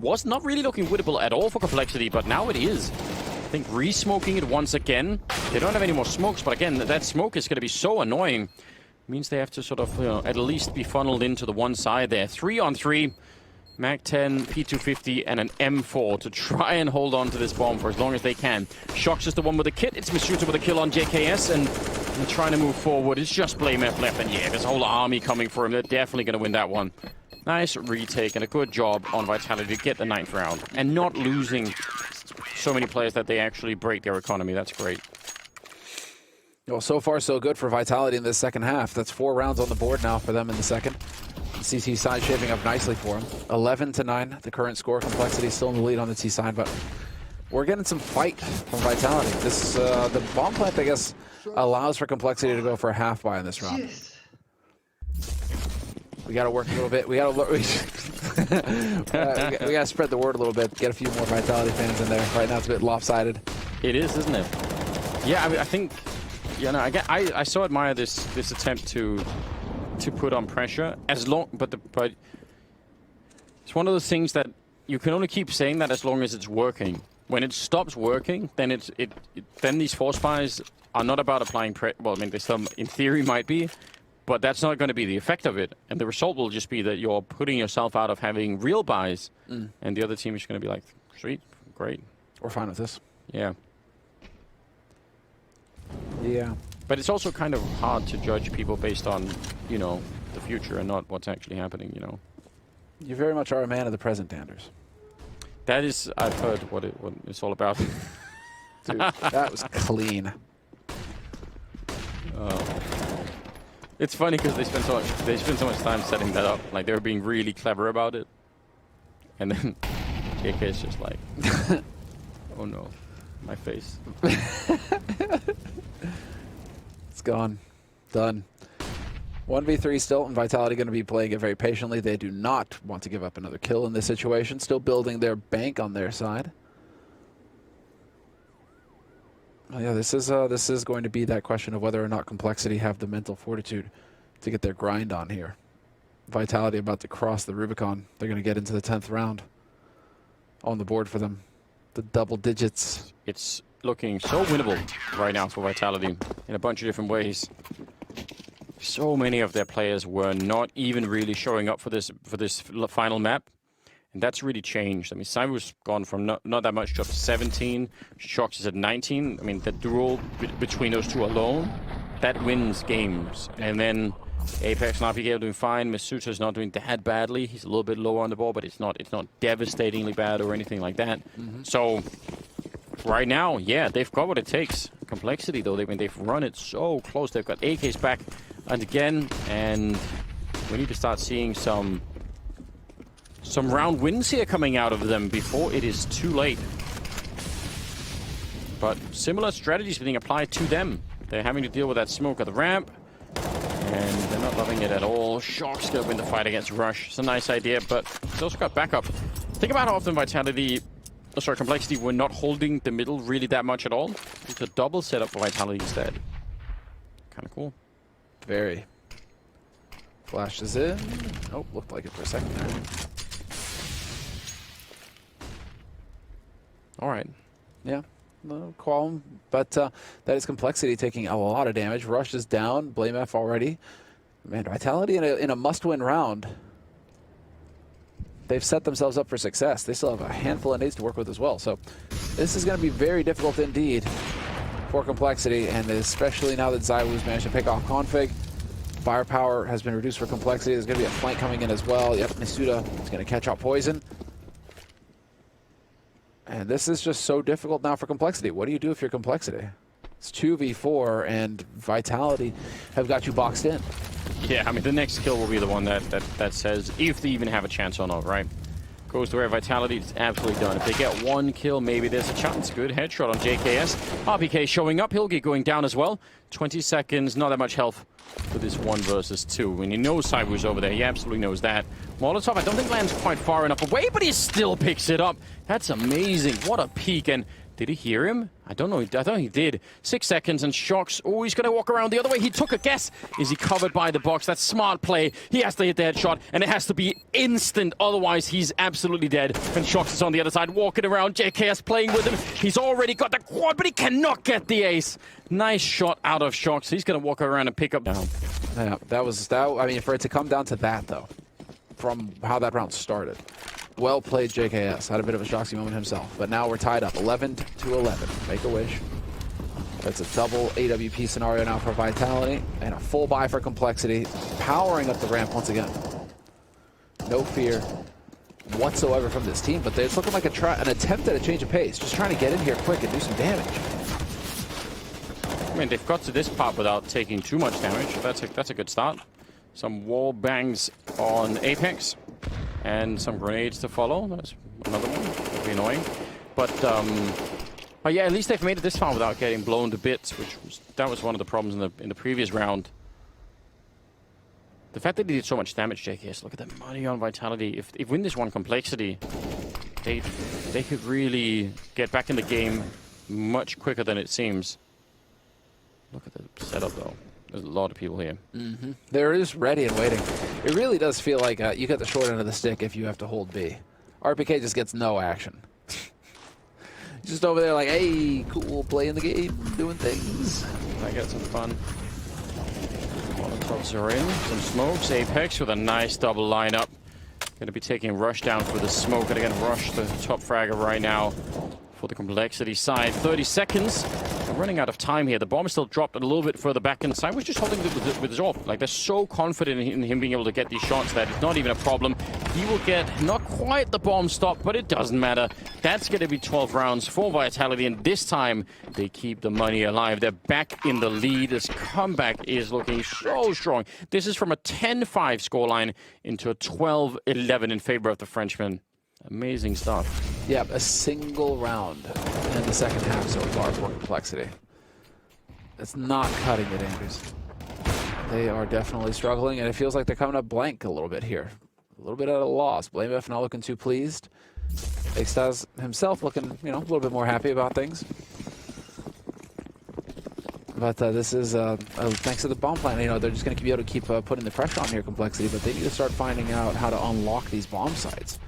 was not really looking winnable at all for Complexity, but now it is. I think re-smoking it once again. They don't have any more smokes, but again, that smoke is going to be so annoying. Means they have to sort of, at least be funneled into the one side there. 3-on-3. MAC-10, P250, and an M4 to try and hold on to this bomb for as long as they can. Shocks is the one with the kit. It's Masuta with a kill on JKS, and they're trying to move forward. It's just Blameth left, and yeah, there's a whole army coming for him. They're definitely going to win that one. Nice retake and a good job on Vitality to get the 9th round, and not losing so many players that they actually break their economy. That's great. Well, so far so good for Vitality in this second half. That's 4 rounds on the board now for them in the second. CT side shaping up nicely for him. 11-9, the current score. Complexity still in the lead on the T side, but we're getting some fight from Vitality. This the bomb plant, I guess, allows for Complexity to go for a half buy in this round. Yes. We got to work a little bit. We got to we got to spread the word a little bit. Get a few more Vitality fans in there. Right now it's a bit lopsided. It is, isn't it? Yeah, I mean, I think, you know, I so admire this attempt to put on pressure as long, but it's one of those things that you can only keep saying that as long as it's working. When it stops working, then then these force buys are not about applying pressure. Well, I mean, they some in theory might be, but that's not going to be the effect of it. And the result will just be that you're putting yourself out of having real buys, and the other team is going to be like, sweet, great, we're fine with this. Yeah. Yeah. But it's also kind of hard to judge people based on, you know, the future and not what's actually happening, you know. You very much are a man of the present, Anders. That is, I've heard what it's all about. Dude, that was clean. It's funny because they spent so much time setting that up. Like, they were being really clever about it. And then AK is just like, oh no, my face. It's gone. Done. 1v3 still, and Vitality going to be playing it very patiently. They do not want to give up another kill in this situation. Still building their bank on their side. Oh, yeah, this is going to be that question of whether or not Complexity have the mental fortitude to get their grind on here. Vitality about to cross the Rubicon. They're going to get into the 10th round on the board for them. The double digits. It's looking so winnable right now for Vitality in a bunch of different ways. So many of their players were not even really showing up for this final map, and that's really changed. I mean, Cyber's gone from not that much to up to 17. Shox is at 19. I mean, the duel between those two alone, that wins games. And then Apex and RPK are doing fine. Masuto's not doing that badly. He's a little bit lower on the ball, but it's not devastatingly bad or anything like that. So right now, yeah, they've got what it takes. Complexity, though, they've run it so close. They've got AKs back and again, and we need to start seeing some round wins here coming out of them before it is too late. But similar strategies being applied to them. They're having to deal with that smoke at the ramp, and they're not loving it at all. Shock's gonna win the fight against Rush. It's a nice idea, but it's also got backup. Think about how often Complexity were not holding the middle really that much at all. It's a double setup for Vitality instead. Kind of cool. Very. Flashes in. Oh, looked like it for a second there. All right. Yeah. No qualm. But that is Complexity taking a lot of damage. Rush is down. Blame F already. Man, Vitality in a must-win round. They've set themselves up for success. They still have a handful of nades to work with as well. So this is going to be very difficult indeed for Complexity, and especially now that ZywOo's managed to pick off config. Firepower has been reduced for Complexity. There's going to be a flank coming in as well. Yep, Masuda is going to catch out Poison. And this is just so difficult now for Complexity. What do you do if you're Complexity? It's 2v4, and Vitality have got you boxed in. Yeah, I mean, the next kill will be the one that says if they even have a chance or not, right? Goes to where Vitality is absolutely done. If they get one kill, maybe there's a chance. Good headshot on JKS. RPK showing up. Hilgi going down as well. 20 seconds, not that much health for this 1 versus 2. When he knows Cyber's over there, he absolutely knows that. Molotov, I don't think lands quite far enough away, but he still picks it up. That's amazing. What a peek. And did he hear him? I don't know. I thought he did. 6 seconds and Shox. Oh, he's going to walk around the other way. He took a guess. Is he covered by the box? That's smart play. He has to hit the headshot, and it has to be instant. Otherwise, he's absolutely dead. And Shox is on the other side, walking around. JKS playing with him. He's already got the quad, but he cannot get the ace. Nice shot out of Shox. He's going to walk around and pick up down. Yeah, I mean, for it to come down to that, though, from how that round started. Well played, JKS. Had a bit of a Shoxy moment himself. But now we're tied up 11-11. Make a wish. That's a double AWP scenario now for Vitality. And a full buy for Complexity. Powering up the ramp once again. No fear whatsoever from this team. But it's looking like an attempt at a change of pace. Just trying to get in here quick and do some damage. I mean, they've got to this part without taking too much damage. That's a good start. Some wall bangs on Apex, and some grenades to follow. That's another one. That'll be annoying. But yeah, at least they've made it this far without getting blown to bits, that was one of the problems in the previous round. The fact that they did so much damage, JKS. Look at the money on Vitality. If win this one complexity, they could really get back in the game much quicker than it seems. Look at the setup, though. There's a lot of people here. Mm-hmm. There is ready and waiting. It really does feel like you get the short end of the stick if you have to hold B. RPK just gets no action. Just over there like, hey, cool, playing the game, doing things. I get some fun. Molotovs are in. Some smokes. Apex with a nice double lineup. Going to be taking Rush down for the smoke. And again, Rush, the top fragger right now for the complexity side. 30 seconds. We're running out of time here. The bomb is still dropped a little bit further back inside. We're just holding it with his AWP. Like, they're so confident in him being able to get these shots that it's not even a problem. He will get not quite the bomb stop, but it doesn't matter. That's going to be 12 rounds for Vitality, and this time they keep the money alive. They're back in the lead. This comeback is looking so strong. This is from a 10-5 scoreline into a 12-11 in favor of the Frenchman. Amazing stuff. Yep, a single round in the second half so far for complexity. It's not cutting it, Andrews. They are definitely struggling, and it feels like they're coming up blank a little bit here. A little bit at a loss. BlameF not looking too pleased. Extaz himself looking, a little bit more happy about things. But this is thanks to the bomb plan. They're just going to be able to keep putting the pressure on here, complexity, but they need to start finding out how to unlock these bomb sites.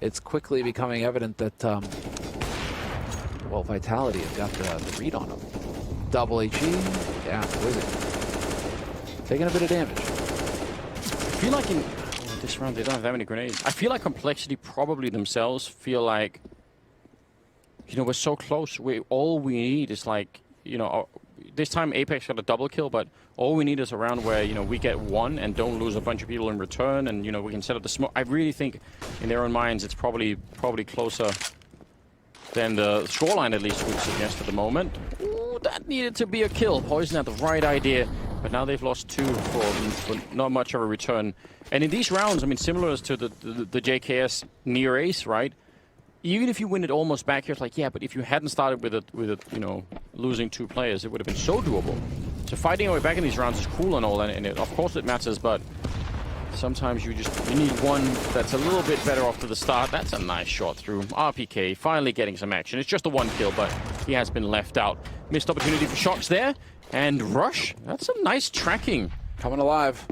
It's quickly becoming evident that, well, Vitality have got the read on them. Double HE, yeah, Wizard. Taking a bit of damage. I feel like in this round they don't have that many grenades. I feel like complexity probably themselves feel like, we're so close. All we need is like, this time Apex got a double kill, but all we need is a round where, we get one and don't lose a bunch of people in return, and, we can set up the smoke. I really think in their own minds it's probably closer than the scoreline at least would suggest at the moment. Ooh, that needed to be a kill. Poison had the right idea, but now they've lost two for not much of a return. And in these rounds, similar to the JKS near ace, right? Even if you win it almost back here, it's like, yeah, but if you hadn't started with it, losing two players, it would have been so doable. So fighting our way back in these rounds is cool and all, and of course it matters, but sometimes you need one that's a little bit better off to the start. That's a nice shot through. RPK finally getting some action. It's just a one kill, but he has been left out. Missed opportunity for shots there. And Rush, that's some nice tracking. Coming alive.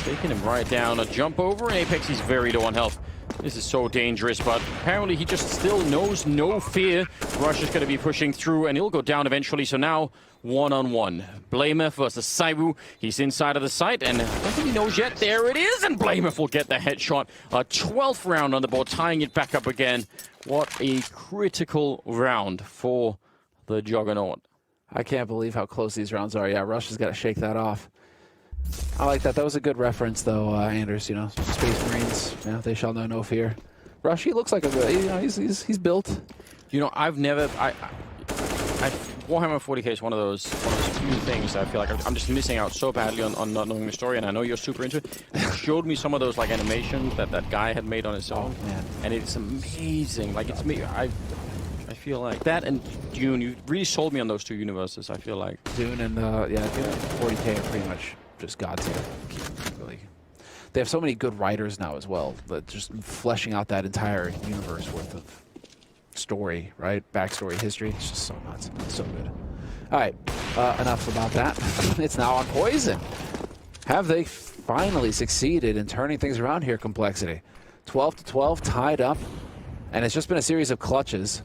Taking him right down. A jump over, and Apex, he's very low on health. This is so dangerous, but apparently he just still knows no fear. Rush is going to be pushing through, and he'll go down eventually. So now, one-on-one. BlameF versus Saibu. He's inside of the site, and I don't think he knows yet. There it is, and BlameF will get the headshot. A 12th round on the board, tying it back up again. What a critical round for the Juggernaut. I can't believe how close these rounds are. Yeah, Rush has got to shake that off. I like that. That was a good reference, though, Anders. Space Marines. They shall know no fear. Rush, he looks like a good. He's built. Warhammer 40k is one of those few things that I feel like I'm just missing out so badly on not knowing the story, and I know you're super into it. You showed me some of those animations that guy had made on his own, man, and it's amazing. Like it's me. I feel like that and Dune. You really sold me on those two universes. I feel like Dune and 40k are pretty much just gods here. Really, they have so many good writers now as well. But just fleshing out that entire universe worth of story, right? Backstory, history. It's just so nuts. It's so good. All right, enough about that. It's now on Poison. Have they finally succeeded in turning things around here, Complexity? 12-12, tied up, and it's just been a series of clutches.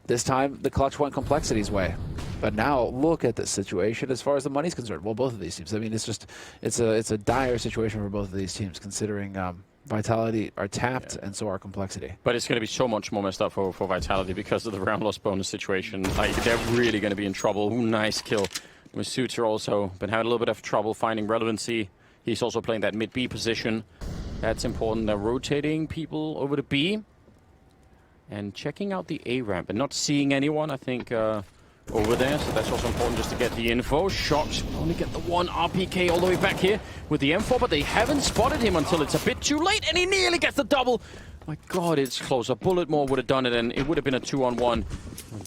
This time, the clutch went Complexity's way. But now, look at the situation as far as the money's concerned. Well, both of these teams. It's a dire situation for both of these teams, considering Vitality are tapped, and so are Complexity. But it's going to be so much more messed up for Vitality because of the round loss bonus situation. Like, they're really going to be in trouble. Ooh, nice kill. Masuta also been having a little bit of trouble finding relevancy. He's also playing that mid-B position. That's important. They're rotating people over to B. And checking out the A ramp and not seeing anyone. I think over there, so that's also important just to get the info. Shox only get the one RPK all the way back here with the M4, but they haven't spotted him until it's a bit too late, and he nearly gets the double. My God, it's close. A bullet more would have done it, and it would have been a 2-on-1.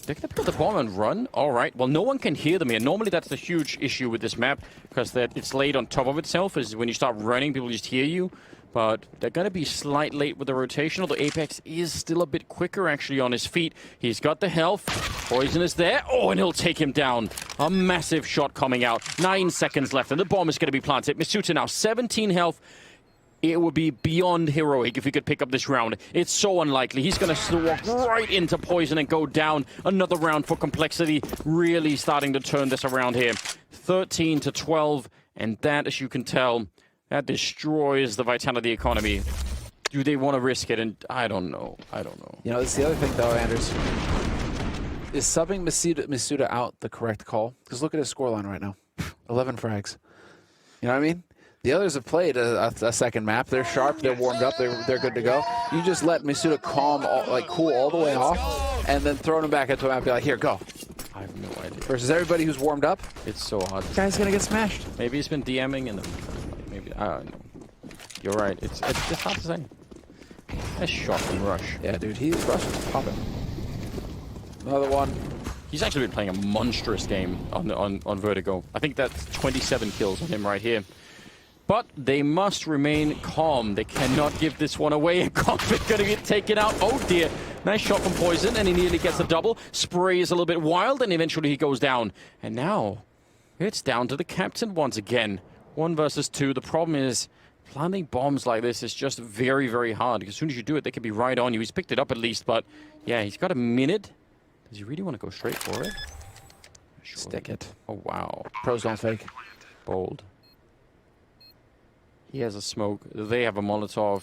They're going to pick up the bomb and run. All right. Well, no one can hear them here. Normally, that's the huge issue with this map, because it's laid on top of itself. Is when you start running, people just hear you. But they're going to be slight late with the rotation, although Apex is still a bit quicker, actually, on his feet. He's got the health. Poison is there. Oh, and he'll take him down. A massive shot coming out. 9 seconds left, and the bomb is going to be planted. Misuta now 17 health. It would be beyond heroic if he could pick up this round. It's so unlikely. He's going to walk right into Poison and go down. Another round for Complexity. Really starting to turn this around here. 13-12, and that, as you can tell, that destroys the Vitality economy. Do they want to risk it? And I don't know. I don't know. You know, it's the other thing, though, Anders. Is subbing Misuta out the correct call? Because look at his scoreline right now. 11 frags. You know what I mean? The others have played a second map. They're sharp. They're warmed up. They're good to go. You just let Misuta cool all the way off, and then throw him back into a map and be like, here, go. I have no idea. Versus everybody who's warmed up. It's so hard. This guy's going to get smashed. Maybe he's been DMing and then maybe, I don't know. You're right. It's just hard to say. Nice shot from Rush. Yeah, dude, he's rushing. Popping. Another one. He's actually been playing a monstrous game on Vertigo. I think that's 27 kills on him right here. But they must remain calm. They cannot give this one away. And Config going to get taken out. Oh dear. Nice shot from Poison, and he nearly gets the double. Spray is a little bit wild, and eventually he goes down. And now it's down to the captain once again. 1 versus 2. The problem is planting bombs like this is just very, very hard. As soon as you do it, they can be right on you. He's picked it up at least, but yeah, he's got a minute. Does he really want to go straight for it? Sure. Stick it. Oh, wow. Pros don't fake. Bold. He has a smoke. They have a Molotov.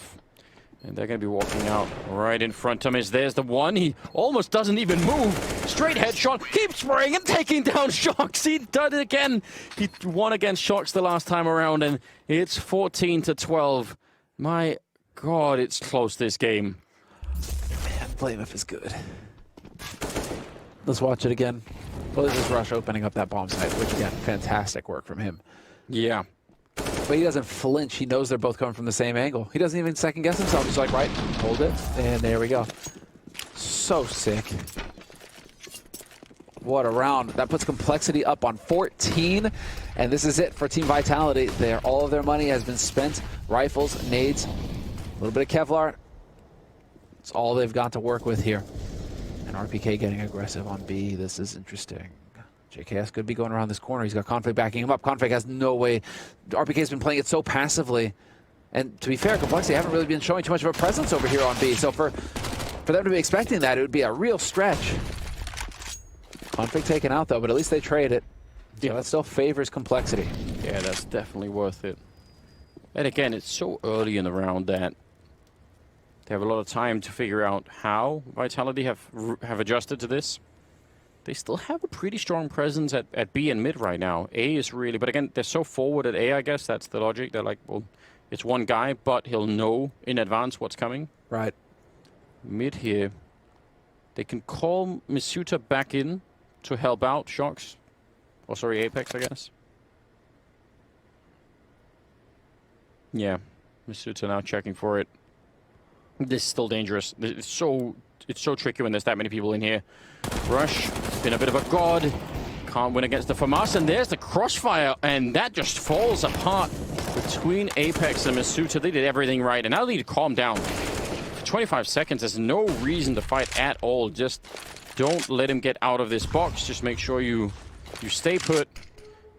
And they're going to be walking out right in front of him. There's the one. He almost doesn't even move. Straight headshot. Keeps spraying and taking down Shox. He did it again. He won against Shox the last time around. And it's 14-12. My God, it's close, this game. Man, Flameth is good. Let's watch it again. Well, this is Rush opening up that bomb site, which, again, fantastic work from him. Yeah. But he doesn't flinch. He knows they're both coming from the same angle. He doesn't even second guess himself. He's like, right, hold it. And there we go. So sick. What a round. That puts Complexity up on 14. And this is it for Team Vitality. All of their money has been spent. Rifles, nades, a little bit of Kevlar. It's all they've got to work with here. And RPK getting aggressive on B. This is interesting. JKS could be going around this corner. He's got Config backing him up. Config has no way. RPK's been playing it so passively. And to be fair, Complexity haven't really been showing too much of a presence over here on B. So for them to be expecting that, it would be a real stretch. Config taken out, though, but at least they trade it. So that still favors Complexity. Yeah, that's definitely worth it. And again, it's so early in the round that they have a lot of time to figure out how Vitality have adjusted to this. They still have a pretty strong presence at B and mid right now. A is really, but again, they're so forward at A, I guess. That's the logic. They're like, well, it's one guy, but he'll know in advance what's coming. Right. Mid here, they can call Misuta back in to help out Shox. Oh, sorry, Apex, I guess. Yeah, Misuta now checking for it. This is still dangerous. It's so tricky when there's that many people in here. Rush, been a bit of a god. Can't win against the FAMAS, and there's the crossfire, and that just falls apart between Apex and Misuta. They did everything right, and now they need to calm down. For 25 seconds, there's no reason to fight at all. Just don't let him get out of this box. Just make sure you stay put.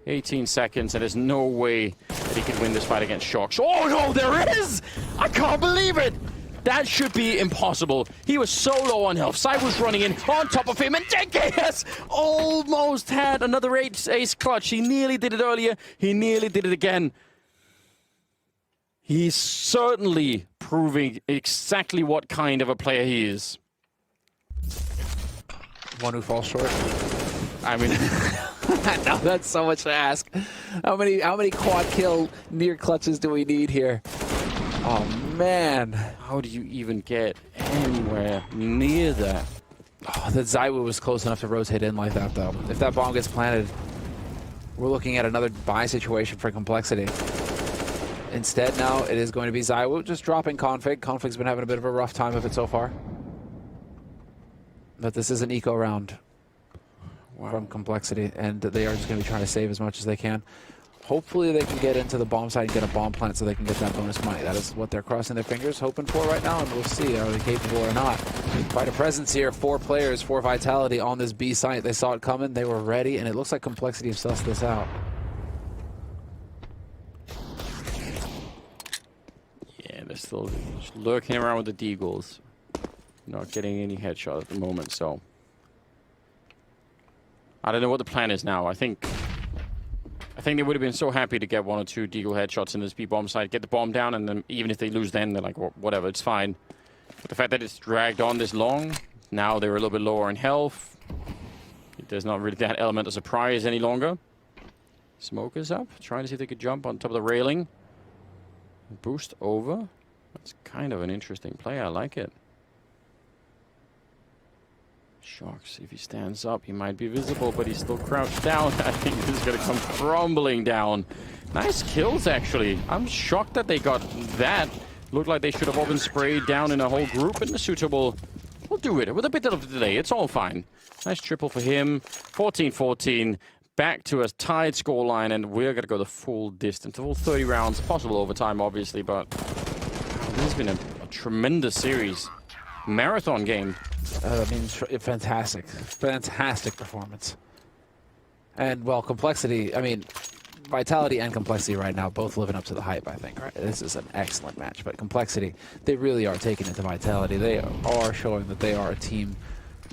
18 seconds, and there's no way that he could win this fight against Shox. Oh no, there is! I can't believe it! That should be impossible. He was so low on health. Sai was running in on top of him, and JKS almost had another ace clutch. He nearly did it earlier. He nearly did it again. He's certainly proving exactly what kind of a player he is. One who falls short. I mean, no, that's so much to ask. How many quad kill near clutches do we need here? Oh man. How do you even get anywhere near that? Oh, that Zywoo was close enough to rotate in like that, though. If that bomb gets planted, we're looking at another buy situation for Complexity. Instead, now it is going to be Zywoo just dropping Config. Config's been having a bit of a rough time of it so far. But this is an eco round from Complexity, and they are just going to be trying to save as much as they can. Hopefully they can get into the bomb site and get a bomb plant so they can get that bonus money. That is what they're crossing their fingers, hoping for right now, and we'll see are they capable or not. Quite a presence here. 4 players, 4 Vitality on this B site. They saw it coming, they were ready, and it looks like Complexity have sussed this out. Yeah, they're still just lurking around with the deagles. Not getting any headshot at the moment, so I don't know what the plan is now. I think they would have been so happy to get 1 or 2 deagle headshots in this B bomb site, get the bomb down, and then even if they lose, then they're like, whatever, it's fine. But the fact that it's dragged on this long, now they're a little bit lower in health. There's not really that element of surprise any longer. Smoke is up, trying to see if they could jump on top of the railing. Boost over. That's kind of an interesting play. I like it. Shocks, if he stands up, he might be visible, but he's still crouched down. I think this is going to come crumbling down. Nice kills, actually. I'm shocked that they got that. Looked like they should have all been sprayed down in a whole group, and the shooter will do it with a bit of delay. It's all fine. Nice triple for him. 14-14. Back to a tied scoreline, and we're going to go the full distance. The full 30 rounds. Possible overtime, obviously, but this has been a tremendous series. Marathon game. I mean, fantastic performance. And, well, Complexity, I mean, Vitality and Complexity right now both living up to the hype, I think. Right? This is an excellent match, but Complexity, they really are taking it to Vitality. They are showing that they are a team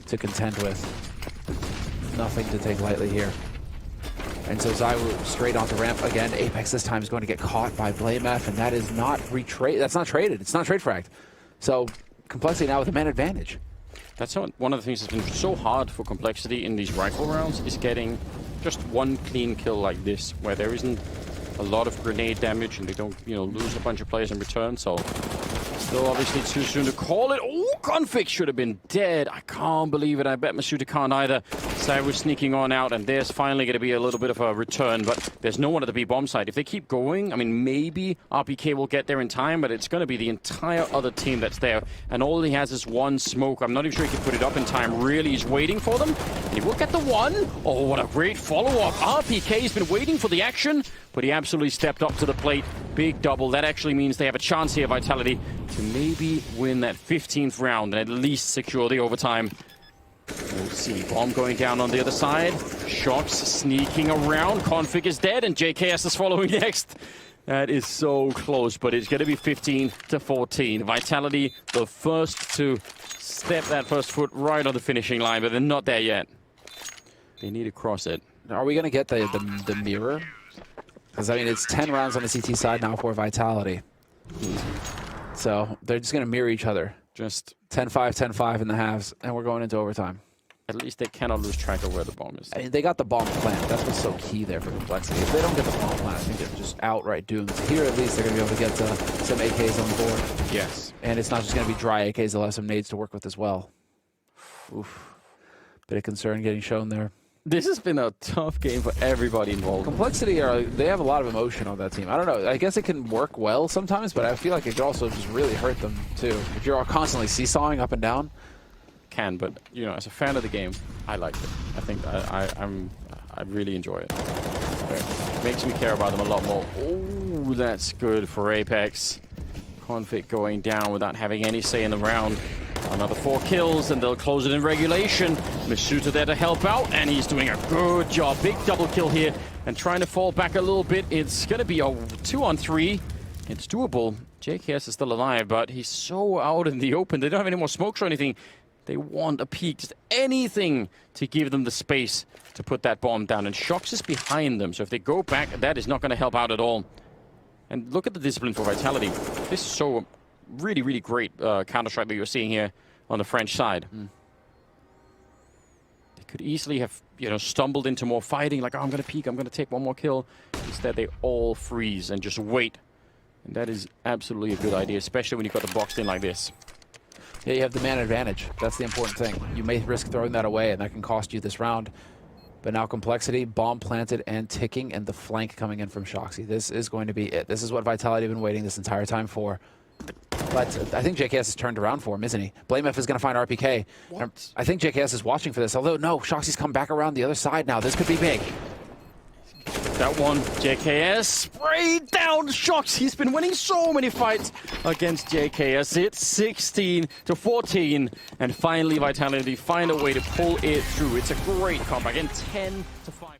to contend with. Nothing to take lightly here. And so Zywoo straight onto ramp again. Apex this time is going to get caught by BlameF, and that is not that's not traded. It's not trade fragged. So Complexity now with a man advantage. That's one of the things that's been so hard for Complexity in these rifle rounds is getting just one clean kill like this, where there isn't a lot of grenade damage and they don't, lose a bunch of players in return. So still obviously too soon to call it. Oh, Config should have been dead. I can't believe it. I bet Masuta can't either. Cyrus sneaking on out, and there's finally going to be a little bit of a return, but there's no one at the B bomb site. If they keep going, I mean, maybe RPK will get there in time, but it's going to be the entire other team that's there, and all he has is one smoke. I'm not even sure he can put it up in time. Really, he's waiting for them, and he will get the one. Oh, what a great follow-up. RPK's been waiting for the action, but he absolutely stepped up to the plate. Big double. That actually means they have a chance here, Vitality, to maybe win that 15th round and at least secure the overtime. We'll see. Bomb going down on the other side. Shocks sneaking around. Config is dead, and JKS is following next. That is so close, but it's going to be 15-14. Vitality, the first to step that first foot right on the finishing line, but they're not there yet. They need to cross it. Are we going to get the mirror? Because, I mean, it's 10 rounds on the CT side now for Vitality. So they're just going to mirror each other. Just 10-5, 10-5 in the halves, and we're going into overtime. At least they cannot lose track of where the bomb is. I mean, they got the bomb plant. That's what's so key there for Complexity. If they don't get the bomb plant, I think they're just outright doomed. Here, at least, they're going to be able to get some AKs on the board. Yes. And it's not just going to be dry AKs. They'll have some nades to work with as well. Oof. Bit of concern getting shown there. This has been a tough game for everybody involved. Complexity, they have a lot of emotion on that team. I don't know. I guess it can work well sometimes, but I feel like it could also just really hurt them, too. If you're all constantly seesawing up and down. Can, but, as a fan of the game, I like it. I think I really enjoy it. It makes me care about them a lot more. Oh, that's good for Apex. Config going down without having any say in the round. Another 4 kills, and they'll close it in regulation. Masuta there to help out, and he's doing a good job. Big double kill here, and trying to fall back a little bit. It's going to be a 2-on-3. It's doable. JKS is still alive, but he's so out in the open. They don't have any more smokes or anything. They want a peek, just anything to give them the space to put that bomb down. And Shocks is behind them, so if they go back, that is not going to help out at all. And look at the discipline for Vitality. This is so really, really great Counter-Strike that you're seeing here on the French side. They could easily have, stumbled into more fighting, like, oh, I'm going to peek, I'm going to take one more kill. Instead, they all freeze and just wait. And that is absolutely a good idea, especially when you've got the boxed in like this. Yeah, you have the man advantage. That's the important thing. You may risk throwing that away, and that can cost you this round. But now complexity, bomb planted and ticking, and the flank coming in from Shoxy. This is going to be it. This is what Vitality have been waiting this entire time for. But I think JKS has turned around for him, isn't he? BlameF is going to find RPK. I think JKS is watching for this, although no, Shoxy's come back around the other side now. This could be big. That one, JKS sprayed down Shox. He's been winning so many fights against JKS. It's 16-14, and finally Vitality find a way to pull it through. It's a great comeback, and 10-5.